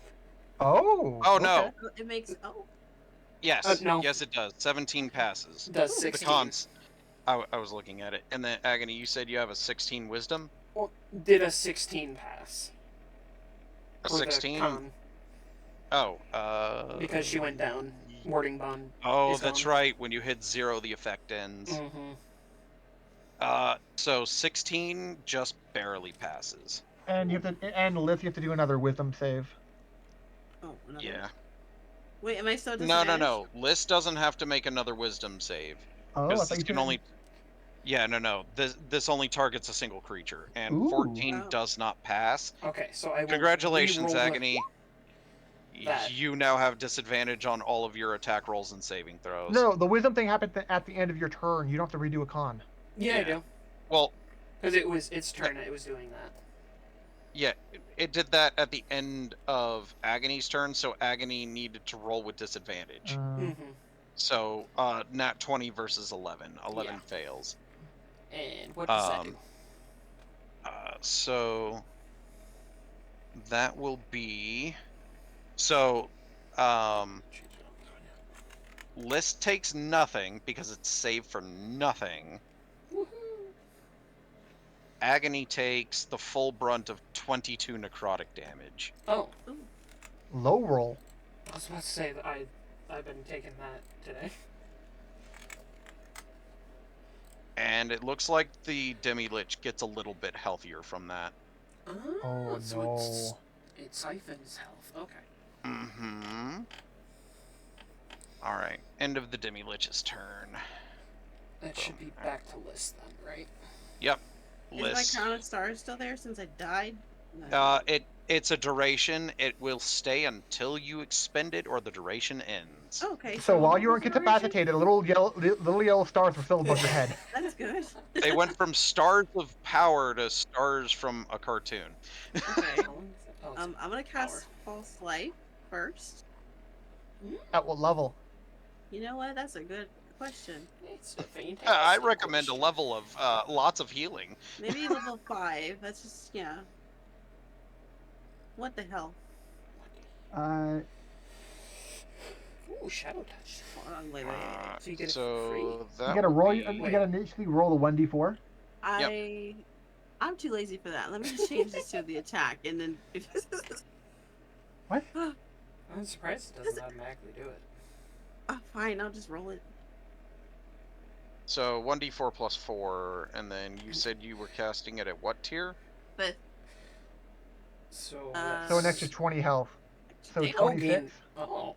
Oh. Oh okay. no. It makes. Oh. Yes. no. Yes, it does. 17 passes. does The 16. cons. I was looking at it, and then Agony, you said you have a 16 Wisdom. Well, did a 16 pass? A For the 16. con, Oh. because she went down. Warding bond. Oh, is that's gone. right. When you hit 0, the effect ends. Mm-hmm. So 16 just barely passes. And you have to, and Liz, you have to do another wisdom save. Oh, another. Yeah. Wait, am I still at No, disadvantage? no. List doesn't have to make another Wisdom save. Oh, I Because thought this you can said. only. Yeah, no. This only targets a single creature, and Ooh. 14 Oh. does not pass. Okay, so I will. Congratulations, re-roll Agony. that. You now have disadvantage on all of your attack rolls and saving throws. No, the wisdom thing happened at the end of your turn. You don't have to redo a con. Yeah, I Yeah. do. Well, Because it was its turn. It was doing that. yeah, it did that at the end of Agony's turn, so Agony needed to roll with disadvantage. Mm-hmm. So, nat 20 versus 11. 11 Yeah. fails. And what does that do? So that will be. So, List takes nothing because it's saved for nothing. Woohoo! Agony takes the full brunt of 22 necrotic damage. Oh, Low roll. I was about to say that I've been taking that today. And it looks like the Demi-Lich gets a little bit healthier from that. Oh, so no. it siphons health. Okay. Mm-hmm. Alright, end of the Demi-Lich's turn. That should be back to list then, right? Yep. Is List. my crown of stars still there since I died? No. It's a duration. It will stay until you expend it or the duration ends. Okay. So while what you were was the duration? incapacitated, little yellow stars were still above your head. That's good. They went from stars of power to stars from a cartoon. Okay. Oh, it's I'm gonna cast False Light first. At what level? You know what? That's a good question. it's a fantastic I recommend a question. level of lots of healing. Maybe level 5. That's just yeah. What the hell? Ooh, Shadow Touch. Hold on, wait. So you get it for free? that You gotta would roll. be- You gotta initially roll the 1d4. I'm too lazy for that. Let me just change this to the attack, and then. What? I'm surprised it doesn't automatically do it. Oh, fine. I'll just roll it. So 1d4 plus 4, and then you said you were casting it at what tier? But So, So an extra 20 health. So Damn. 26. Oh,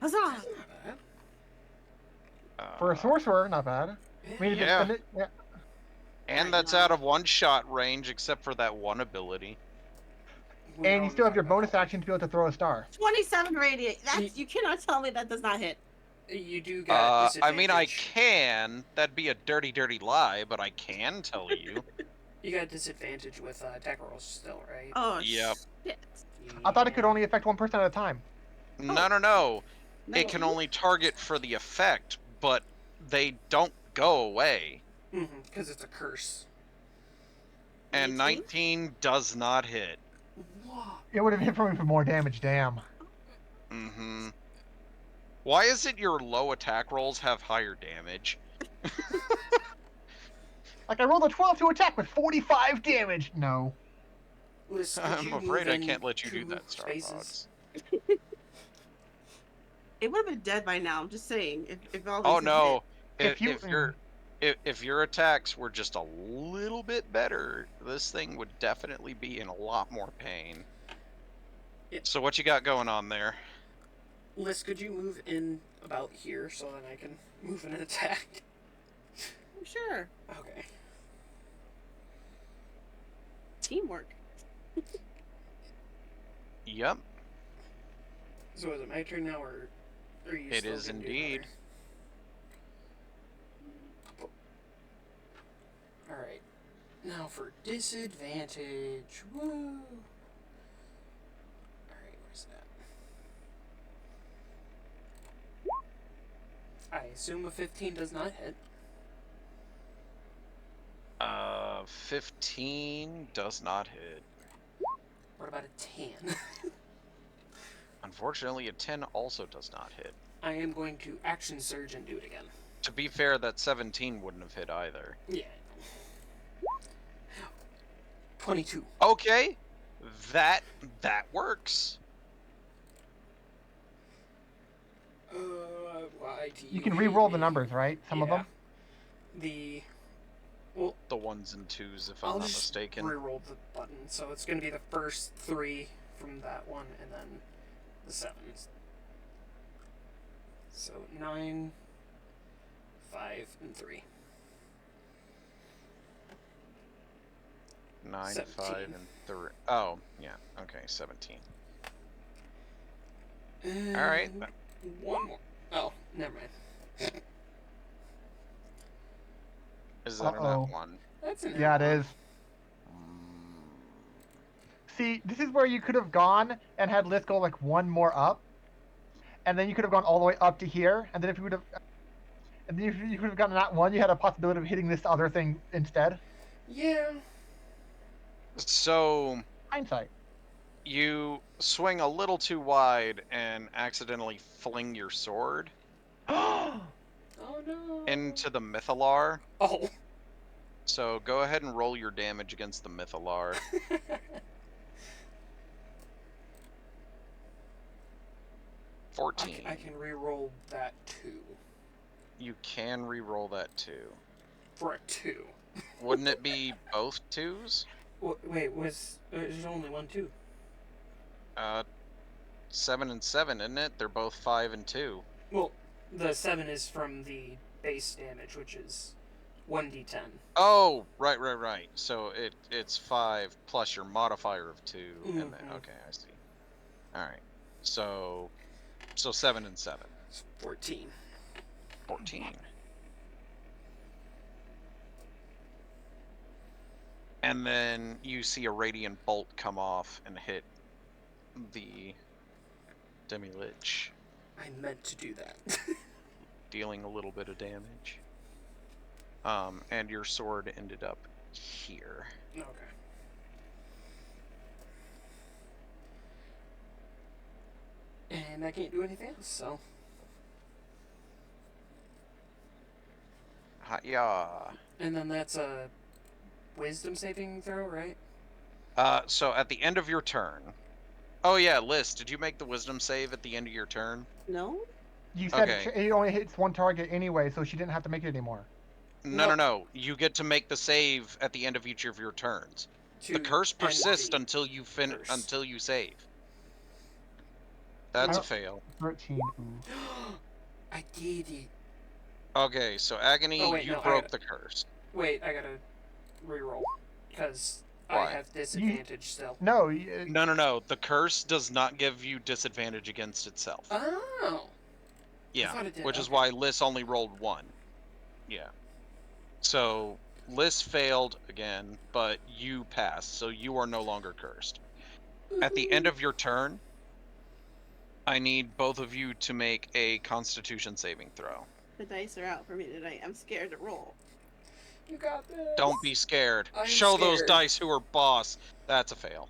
huzzah! that's not bad. For a sorcerer, not bad. I mean, if Yeah. yeah. And that's out of one-shot range, except for that one ability. We And you don't still have your talk about bonus action to be able to throw a star. 27 radiant. That's you cannot tell me that does not hit. that. You do get I mean, I disadvantage. can. That'd be a dirty, dirty lie, but I can tell you. You got disadvantage with attack rolls still, right? Oh Yep. shit! I thought it could only affect one person at a time. No. No. It can only target for the effect, but they don't go away. Because it's a curse. And 19 does not hit. Whoa. It would have hit for me for more damage, damn. Mm-hmm. Why is it your low attack rolls have higher damage? Like, I rolled a 12 to attack with 45 damage. No. Liz, could I'm you afraid move I in can't let you do 2 that, Star spaces? Fox. It would have been dead by now. I'm just saying. If all these Oh had no! If you- If your attacks were just a little bit better, this thing would definitely be in a lot more pain. Yeah. So what you got going on there? Liz, could you move in about here so that I can move and attack? Sure. Okay. Teamwork. Yep. So is it my turn now, or are you It still is gonna do indeed. another? Alright. Now for disadvantage. Woo! Alright, where's that? I assume a 15 does not hit. 15 does not hit. What about a 10? Unfortunately, a 10 also does not hit. I am going to action surge and do it again. To be fair, that 17 wouldn't have hit either. Yeah. 22. Okay, that works. You can re-roll the numbers, right? Some of them. The ones and twos, if I'm I'll not just mistaken. re-roll the button, so it's going to be the first 3 from that one, and then the 7s. So 9, 5, and 3. 9, 17. 5, and 3. Oh, yeah. Okay, 17. And All right. one more. Oh, never mind. Is that Uh-oh. that one? That's an Yeah, it is. See, this is where you could have gone and had Liz go like one more up, and then you could have gone all the way up to here, and then if you would have, and then if you could have gotten that one, you had a possibility of hitting this other thing instead. Yeah. So Hindsight. you swing a little too wide and accidentally fling your sword Oh no. into the Mythalar. Oh. So go ahead and roll your damage against the Mythalar. 14. I can re-roll that 2. You can re-roll that too. For a 2. Wouldn't it be both twos? Wait, there's only one 2? 7 and 7, isn't it? They're both 5 and 2. Well, the 7 is from the base damage, which is 1d10. Oh, right. So it's 5 plus your modifier of 2, and then okay, I see. All right. So 7 and 7. It's 14. 14. And then you see a radiant bolt come off and hit the Demi-Lich, I meant to do that. dealing a little bit of damage. And your sword ended up here. Okay. And I can't do anything else, so. Yeah. And then that's a wisdom saving throw, right? So at the end of your turn. Oh yeah, Liz, did you make the wisdom save at the end of your turn? No? You said Okay. it only hits one target anyway, so she didn't have to make it anymore. No. You get to make the save at the end of each of your turns. The curse persists until you until you save. That's a fail. 13. Ooh. I did it. Okay, so Agony, Oh, wait, you no, broke the curse. Wait, I gotta reroll. Because Why? I have disadvantage still. No. No. The curse does not give you disadvantage against itself. Oh. Yeah, thought it did, which is okay. why Liz only rolled 1. Yeah. So Liz failed again, but you passed, so you are no longer cursed. At the end of your turn, I need both of you to make a Constitution saving throw. The dice are out for me tonight. I'm scared to roll. You got this. Don't be scared. I'm Show those scared. dice who are boss. That's a fail.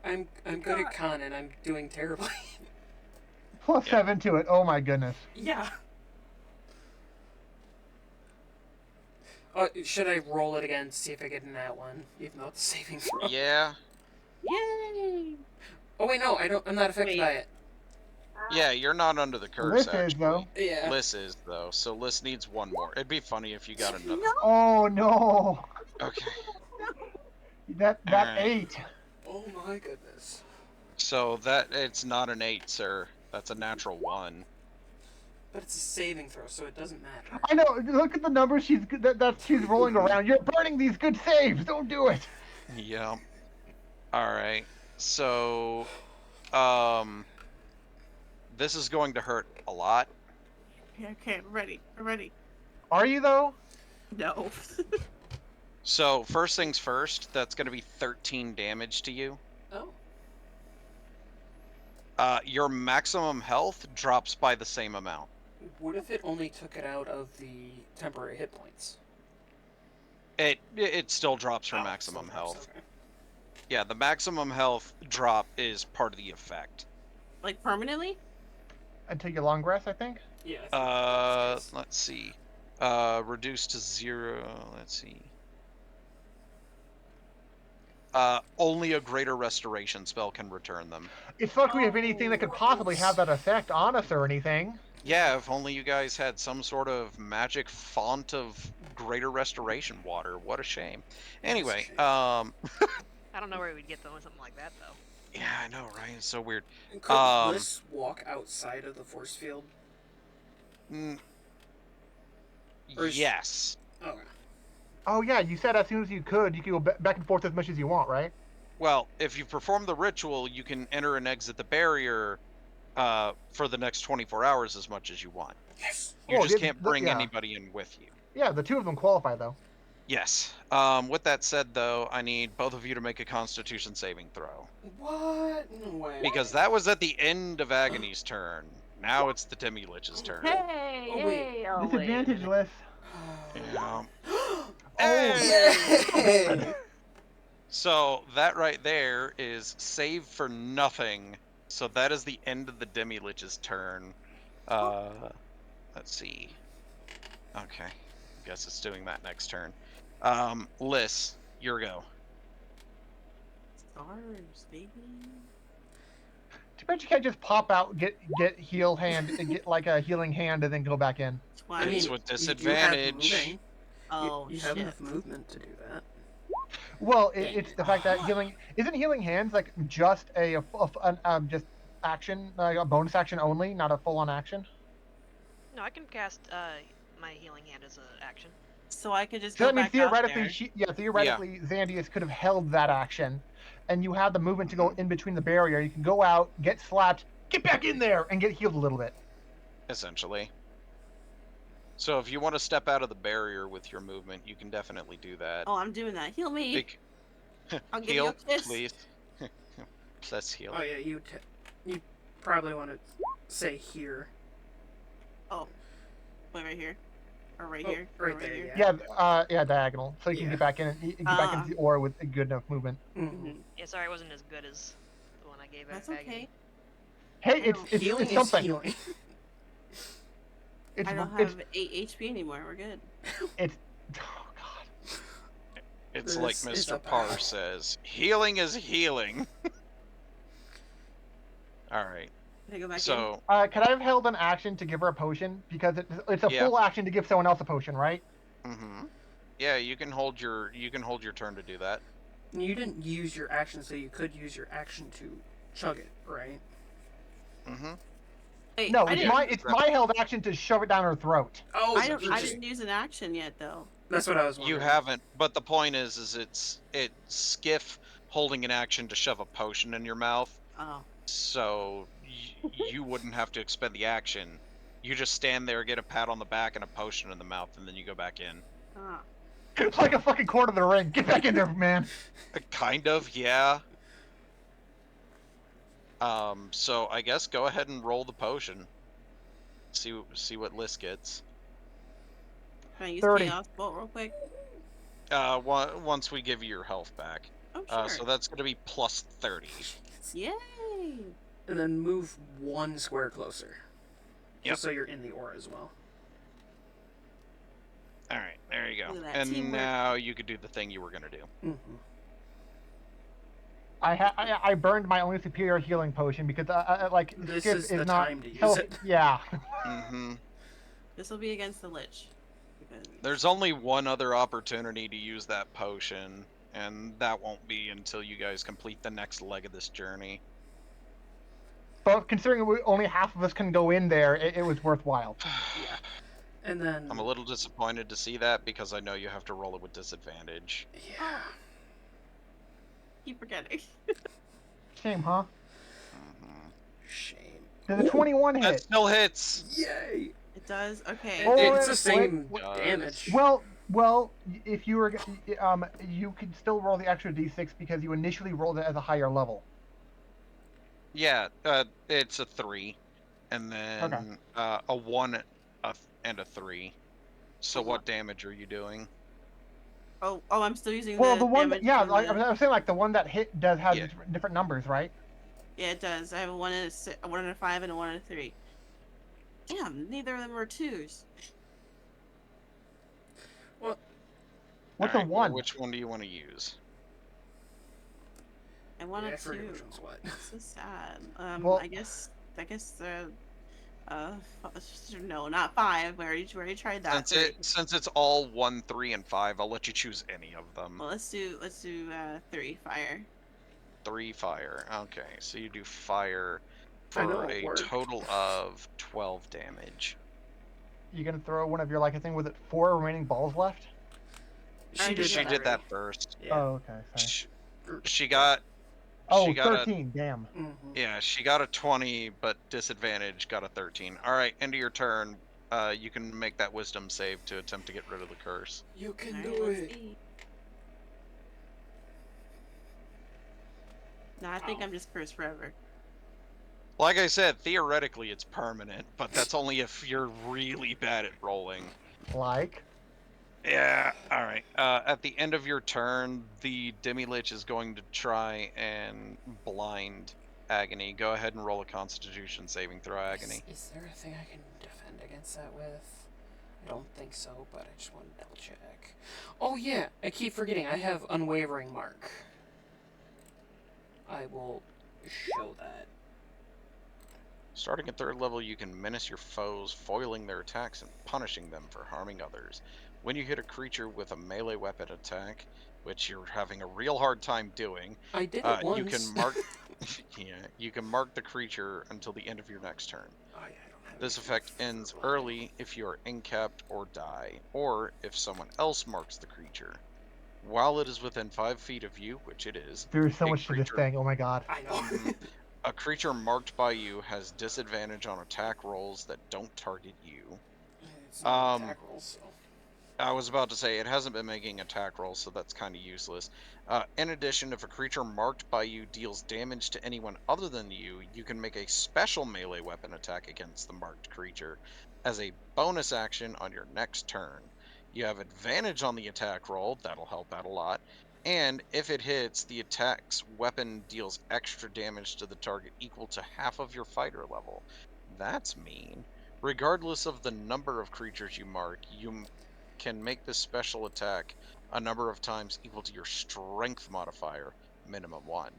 I'm good at con and I'm doing terribly. Plus 7 to it. Oh my goodness. Yeah. Should I roll it again to see if I get in that one, even though it's a saving throw? Yeah. Yay! Oh wait, no, I'm not affected Wait. by it. Yeah, you're not under the curse, Liz actually. is, though. Yeah. Liz is, though, so Liz needs one more. It'd be funny if you got another. No. Oh no. Okay. That Alright. 8. Oh my goodness. So it's not an 8, sir. That's a natural 1. But it's a saving throw, so it doesn't matter. I know. Look at the numbers she's rolling around. You're burning these good saves. Don't do it. Yeah. All right. So, this is going to hurt a lot. Okay, we're ready. We're ready. Are you though? No. So, first things first, that's going to be 13 damage to you. Oh. Your maximum health drops by the same amount. What if it only took it out of the temporary hit points? It still drops from Oh, maximum still drops, health. okay. Yeah, the maximum health drop is part of the effect. Like permanently? Until your long rest, I think. Yeah. I think that's the case. Let's see. Reduced to 0. Let's see. Only a greater restoration spell can return them. It's not like we have anything that could possibly have that effect on us or anything. Yeah, if only you guys had some sort of magic font of greater restoration water. What a shame. Anyway, I don't know where we'd get something like that though. yeah, I know, right? It's so weird. And could Bliss walk outside of the force field? Mm, Or is- yes. Okay. Oh yeah, you said as soon as you could go back and forth as much as you want, right? Well, if you perform the ritual, you can enter and exit the barrier for the next 24 hours as much as you want. Yes. You Oh, just the- can't the- bring yeah. anybody in with you. Yeah, the two of them qualify though. Yes. With that said, though, I need both of you to make a Constitution saving throw. What? No way. Because that was at the end of Agony's turn. Now it's the Demi-Lich's turn. Hey, Oh, wait. hey, oh, Disadvantage wait. list. Yeah. Yay! So that right there is save for nothing. So that is the end of the Demi-Lich's turn. Let's see. Okay. Guess it's doing that next turn. Liz, your go. Stars, baby. Too bad you can't just pop out, get heal hand, and get like a healing hand, and then go back in. Why? I mean, It's with you do have disadvantage. moving. Oh, you have shit. enough movement to do that. Well, it's the fact that isn't healing hands like just just action, like a bonus action only, not a full on action. No, I can cast my healing hand as an action. So I could just So go that means back out theoretically, there. theoretically, Xandius could have held that action, and you have the movement to go in between the barrier. You can go out, get slapped, get back in there, and get healed a little bit. Essentially. So if you want to step out of the barrier with your movement, you can definitely do that. Oh, I'm doing that. Heal me. Bec- I'll give heal, you a kiss. please. Let's heal. Oh yeah, you probably want to say here. Oh, wait, right here, or right Oh, here, right or there, here. Yeah, diagonal, so you can Yeah. get back in and get back into the aura with a good enough movement. Mm-hmm. Mhm. Yeah, sorry, I wasn't as good as the one I gave That's Agony. okay. Hey, it's Healing it's is something. healing. It's I don't it's have 8 HP anymore. We're good. it's oh god. It's like This is Mr. a Parr battle. says, healing is healing. Alright, Can I go back so, Could I have held an action to give her a potion because it's a Yeah. full action to give someone else a potion, right? yeah, you can hold your turn to do that. You didn't use your action, so you could use your action to chug it, right? in? Wait, No, I it's didn't, my held action to shove it down her throat. Oh, I didn't use an action yet though. That's what I was You wondering. haven't, but the point is it's Skiff holding an action to shove a potion in your mouth, Oh, so you wouldn't have to expend the action. You just stand there, get a pat on the back and a potion in the mouth, and then you go back in. ah. It's like a fucking quarter of the ring. Get back in there, man. Kind of, yeah. So I guess go ahead and roll the potion. See what Liz gets. Can I use 30. chaos bolt real quick? Once we give you your health back. Oh sure. So that's gonna be plus 30. Yay! And then move one square closer. Yep. Just so you're in the aura as well. All right, there you go. Look at that And teamwork. now you could do the thing you were gonna do. Mm-hmm. I burned my only superior healing potion because like This Skip is the not time to use health- it. Yeah. This will be against the lich. Because There's only one other opportunity to use that potion, and that won't be until you guys complete the next leg of this journey. but considering only half of us can go in there, it was worthwhile. Yeah. And then I'm a little disappointed to see that because I know you have to roll it with disadvantage. yeah. Keep forgetting. Shame, huh? Mhm. Shame. Does a 21 That hit? still hits. Yay! It does? Okay. And Oh, it's the wait, same wait, damage. Well, if you were, you could still roll the extra d6 because you initially rolled it as a higher level. Yeah, it's a 3, and then a 1, and a 3. So Uh-huh. what damage are you doing? Oh, I'm still using Well, the the one, damage yeah, from like, the... I was saying, like the one that hit does have Yeah. different numbers, right? Yeah, it does. I have a 1 and a 1 and a 5 and a 1 and a 3. Damn, neither of them are 2s. Well, What's Alright, a well, 1? which one do you want to use? I want yeah, a I forget 2. which one's what. That's so sad. Well- I guess, no, not 5. We already tried that. Since it's all 1, 3, and 5, I'll let you choose any of them. Well, let's do 3 fire. 3 fire. Okay, so you do fire I know for it a worked. total of 12 damage. You gonna throw one of your, like, I think, was it 4 remaining balls left? She She did that already. first. Yeah. Oh, okay. Sorry. She got Oh, she got 13. Damn. yeah, she got a 20, but disadvantage got a 13. All right, end of your turn. You can make that wisdom save to attempt to get rid of the curse. You can Alright, do let's it. see. No, I think I'm just cursed forever. Like I said, theoretically it's permanent, but that's only if you're really bad at rolling. Like, Yeah, alright. At the end of your turn, the Demi-Lich is going to try and blind Agony. Go ahead and roll a Constitution saving throw, Agony. Is there a thing I can defend against that with? I don't think so, but I just want to double check. Oh yeah, I keep forgetting. I have Unwavering Mark. I will show that. Starting at 3rd level, you can menace your foes, foiling their attacks and punishing them for harming others. When you hit a creature with a melee weapon attack, which you're having a real hard time doing, I did it once. you can mark you can mark the creature until the end of your next turn. Oh, yeah, I don't have This anything effect for ends blind. early if you are incapped or die, or if someone else marks the creature. While it is within 5 feet of you, which it is, there's so a much to this creature- thing. Oh my god. I know. a creature marked by you has disadvantage on attack rolls that don't target you. It's not an Um, attack roll, so. I was about to say, it hasn't been making attack rolls, so that's kind of useless. In addition, if a creature marked by you deals damage to anyone other than you, you can make a special melee weapon attack against the marked creature as a bonus action on your next turn. You have advantage on the attack roll, that'll help out a lot, and if it hits, the attack's weapon deals extra damage to the target equal to half of your fighter level. That's mean. Regardless of the number of creatures you mark, you can make this special attack a number of times equal to your strength modifier, minimum 1,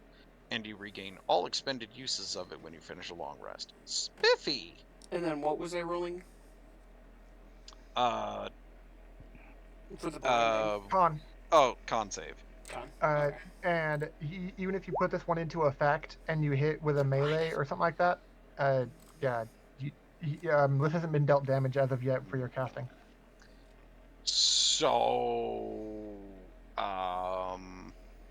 and you regain all expended uses of it when you finish a long rest. Spiffy! And then what was I rolling Uh, for the blinding? Con. con save. Con. Uh, Okay. and even if you put this one into effect and you hit with a melee or something like that, yeah, this hasn't been dealt damage as of yet for your casting. So,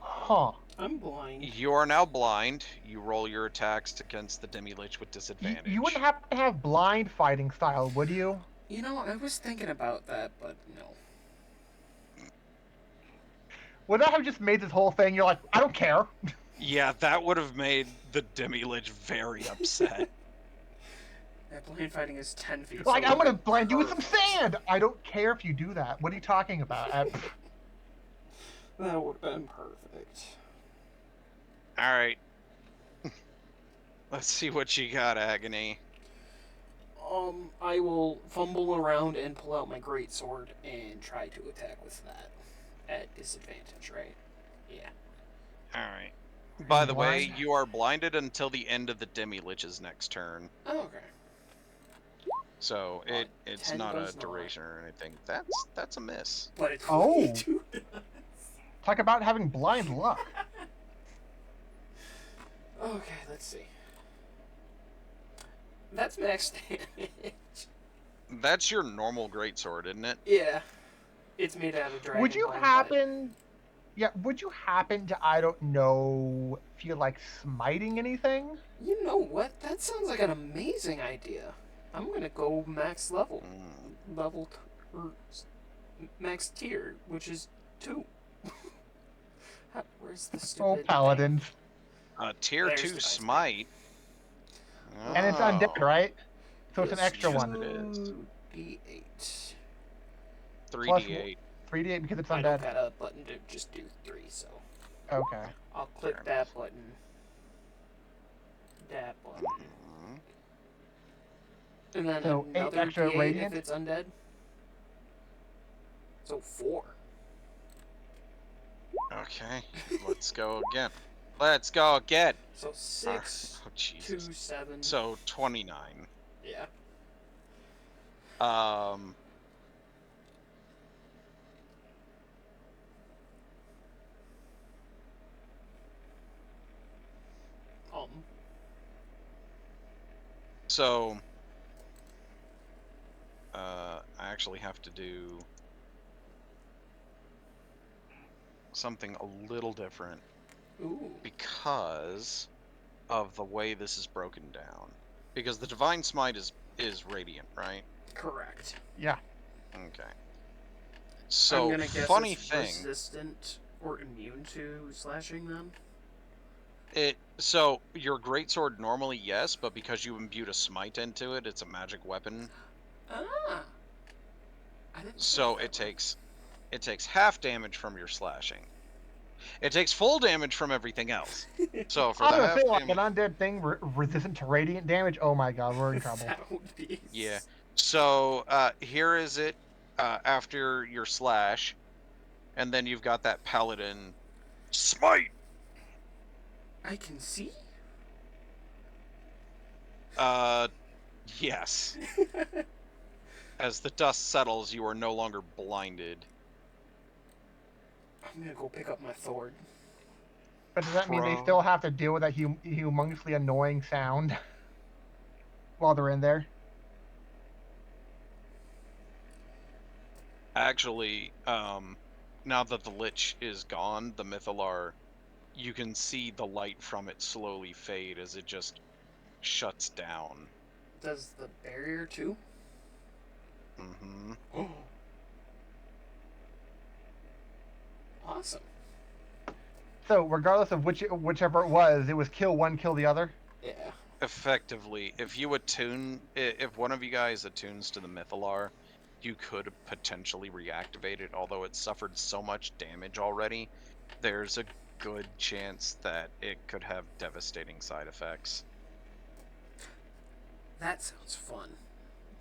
Huh. I'm blind. you are now blind. You roll your attacks against the Demi-Lich with You disadvantage. wouldn't have to have blind fighting style, would you? You know, I was thinking about that, but no. Would that have just made this whole thing? You're like, I don't care. Yeah, that would have made the Demi-Lich very upset. That blind fighting is 10 feet. Like, so I'm gonna like, blind you with some perfect. sand. I don't care if you do that. What are you talking about? That would have been perfect. Alright. Let's see what you got, Agony. I will fumble around and pull out my great sword and try to attack with that at disadvantage, right? Yeah. Alright. By the way, Blind? you are blinded until the end of the Demi-Lich's next turn. Oh, okay. So it's 10 not a does not. duration or anything. That's a miss. But it's Oh. 22. Talk about having blind luck. Okay, let's see. That's max damage. That's your normal greatsword, isn't it? Yeah. It's made out of dragon Would you bone, happen? Yeah. Would you happen to, I don't know, feel like smiting anything? But you know what? That sounds like an amazing idea. I'm gonna go max level. Level max tier, which is 2. Where's the stupid Oh, paladins. Tier There's 2 the smite. And it's undead, right? So it's an Yes, extra yes, one. it is. 2d8. 3d8. 3d8 because it's I don't undead. got a button to just do 3, so Okay. I'll click Fair that button. That button. Mhm. And then So, 8 another extra D8 radiant? if it's undead. So 4. Okay, let's go again. Let's go again. So 6, Oh, 2, Jesus. 7. So 29. Yeah. Um, so I actually have to do something a little different Ooh. because of the way this is broken down. Because the divine smite is radiant, right? Correct. Yeah. Okay. I'm So gonna guess funny it's thing, resistant or immune to slashing then. so your greatsword normally yes, but because you imbued a smite into it, it's a magic weapon. Ah. I didn't So think it takes half damage from your slashing. It takes full damage from everything else. So for I the was gonna half say, like, damage, an undead thing resistant to radiant damage. Oh my god, we're in trouble. that would be. yeah. So here is it after your slash, and then you've got that paladin smite. I can see. Yes. As the dust settles, you are no longer blinded. I'm gonna go pick up my sword. But does that mean they Pro- still have to deal with that humongously annoying sound while they're in there? Actually, now that the lich is gone, the Mythalar, you can see the light from it slowly fade as it just shuts down. Does the barrier too? Mm-hmm. Oh. Awesome. So regardless of whichever it was kill one, kill the other. Yeah. Effectively, if one of you guys attunes to the Mythalar, you could potentially reactivate it, although it suffered so much damage already, there's a good chance that it could have devastating side effects. That sounds fun.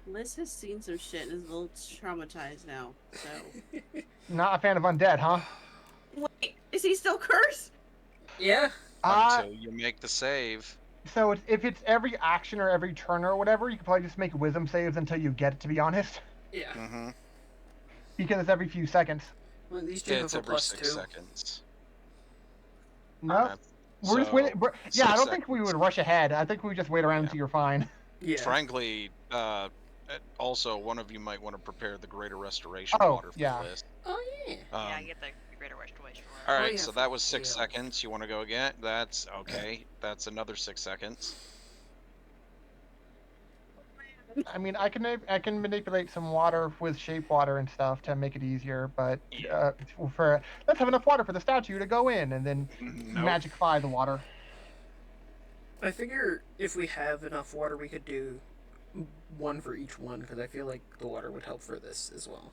Liz has seen some shit and is a little traumatized now. So. Not a fan of undead, huh? Wait, is he still cursed? Yeah. Until you make the save. So if it's every action or every turn or whatever, you could probably just make wisdom saves until you get it, to be honest. Yeah. Mm-hmm. Because it's every few seconds. Well, at least you have It's a every plus 6 2. seconds. No. We're just So, waiting. Yeah, I 6 don't think we would rush ahead. I think we would just wait around Yeah. until you're fine. Yeah. Frankly, also one of you might want to prepare the Greater Restoration Oh, water for yeah. the list. Oh yeah. Yeah, I Um, get the greater restoration. all Oh, right, yeah, so for that was 6 heal. seconds. You want to go again? That's okay. That's another 6 seconds. I mean, I can manipulate some water with shape water and stuff to make it easier, but let's have enough water for the statue to go in, and then Nope. magicify the water. I figure if we have enough water, we could do one for each one, because I feel like the water would help for this as well.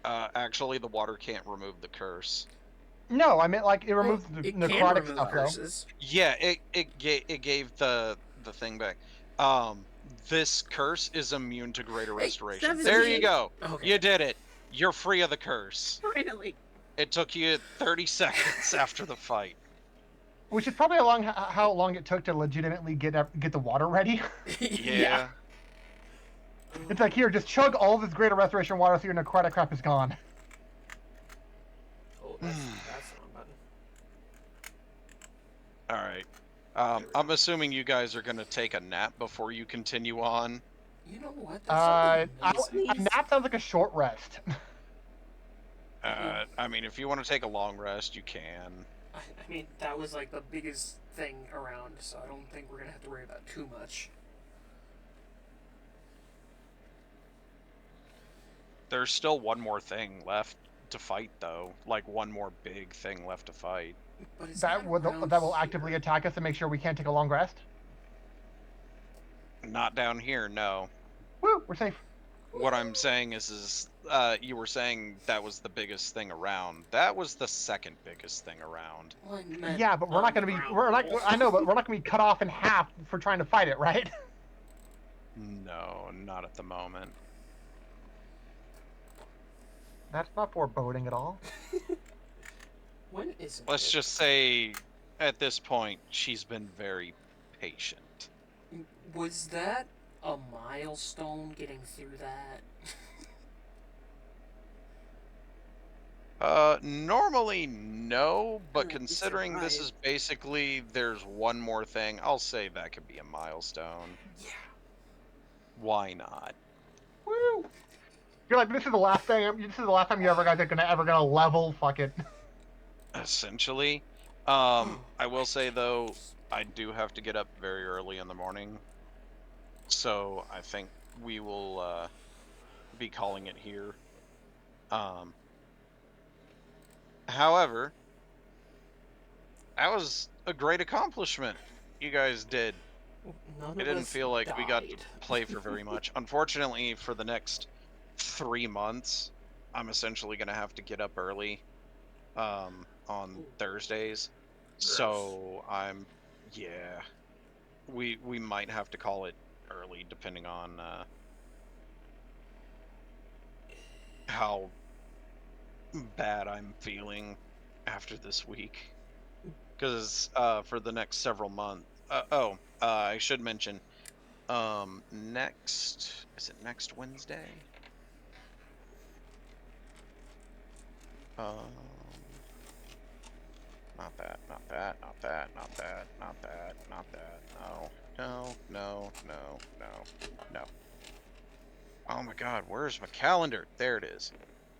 Actually, the water can't remove the curse. No, I meant like it removes Well, the it can necrotic remove stuff, though. curses. Yeah, it gave the thing back. This curse is immune to Greater Hey, Restoration. 17. There you go. Okay. You did it. You're free of the curse. Finally. It took you 30 seconds after the fight. Which is probably how long it took to legitimately get the water ready. Yeah. It's like, here, just chug all this Greater Restoration water so your necrotic crap is gone. Oh, that's the wrong button. All right. I'm assuming you guys are gonna take a nap before you continue on. You know what? That sounds amazing. Sneeze. A nap sounds like a short rest. I mean, if you want to take a long rest, you can. I mean, that was like the biggest thing around, so I don't think we're gonna have to worry about too much. There's still one more thing left to fight, though. Like, one more big thing left to fight. But is that will actively here? attack us and make sure we can't take a long rest. Not down here, no. Woo, we're safe. What I'm saying is you were saying that was the biggest thing around. That was the second biggest thing around. Well, I meant Yeah, but we're not going to be. We're not. I know, but we're not going to be cut off in half for trying to fight it, right? No, not at the moment. That's not foreboding at all. When is Let's just say, at this point, she's been very patient. Was that a milestone getting through that? Normally no, but I'd be considering this is surprised. basically there's one more thing, I'll say that could be a milestone. Yeah. Why not? Woo! You're like, this is the last thing. This is the last time you ever guys are gonna level. Fuck it. Essentially. I will say though, I do have to get up very early in the morning. So I think we will be calling it here. However, that was a great accomplishment you guys did. None I of didn't us feel like we got to died. play for very much. Unfortunately, for the next 3 months, I'm essentially going to have to get up early on Thursdays. So yeah, we might have to call it early depending on how bad I'm feeling after this week. Because for the next several months, I should mention, is it next Wednesday? Not that, not that, not that, not that, not that, not that, no. Oh my god, where's my calendar? There it is.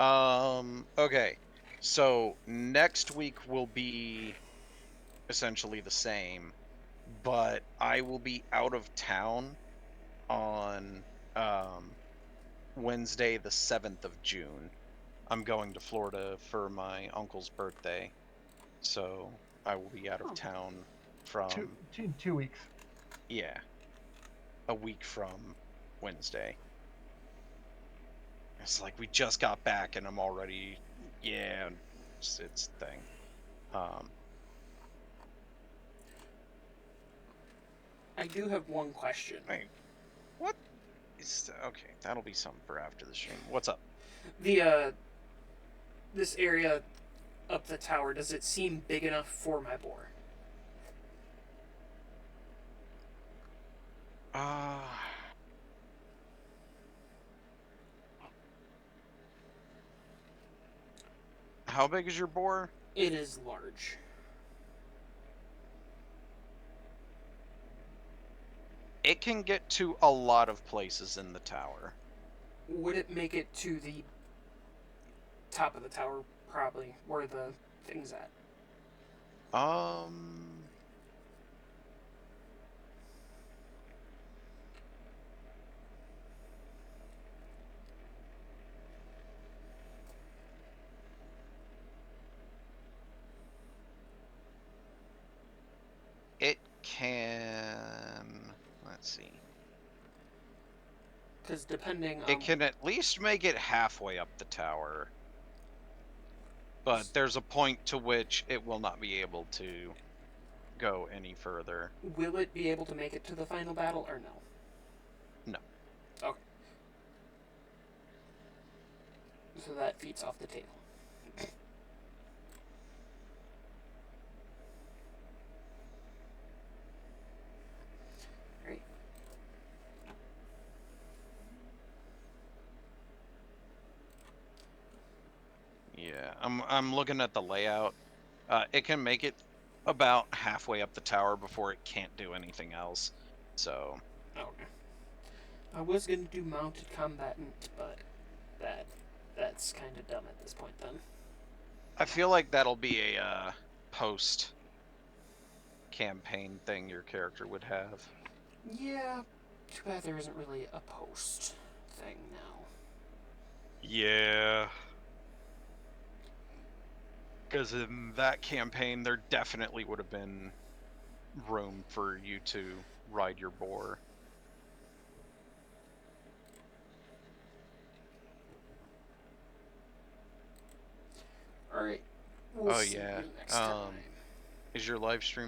Okay. So next week will be essentially the same, but I will be out of town on Wednesday the 7th of June. I'm going to Florida for my uncle's birthday. So I will be out of town from 2 weeks. yeah, a week from Wednesday. It's like we just got back and I'm already it's a thing. I do have one question. Wait, what is okay? That'll be something for after the stream. What's up? The this area up the tower, does it seem big enough for my boar? How big is your boar? It is large. It can get to a lot of places in the tower. Would it make it to the top of the tower, probably, where the thing's at? It can. Let's see. Because depending on... It can at least make it halfway up the tower. But there's a point to which it will not be able to go any further. Will it be able to make it to the final battle, or no? No. Okay. So that feet's off the table. Right. Yeah, I'm looking at the layout. It can make it about halfway up the tower before it can't do anything else. So Okay. I was gonna do mounted combatant, but that's kind of dumb at this point. Then. I feel like that'll be a post campaign thing your character would have. Yeah. Too bad there isn't really a post thing now. Yeah. Because in that campaign, there definitely would have been room for you to ride your boar. All right. We'll Oh see yeah. you next time. Is your live stream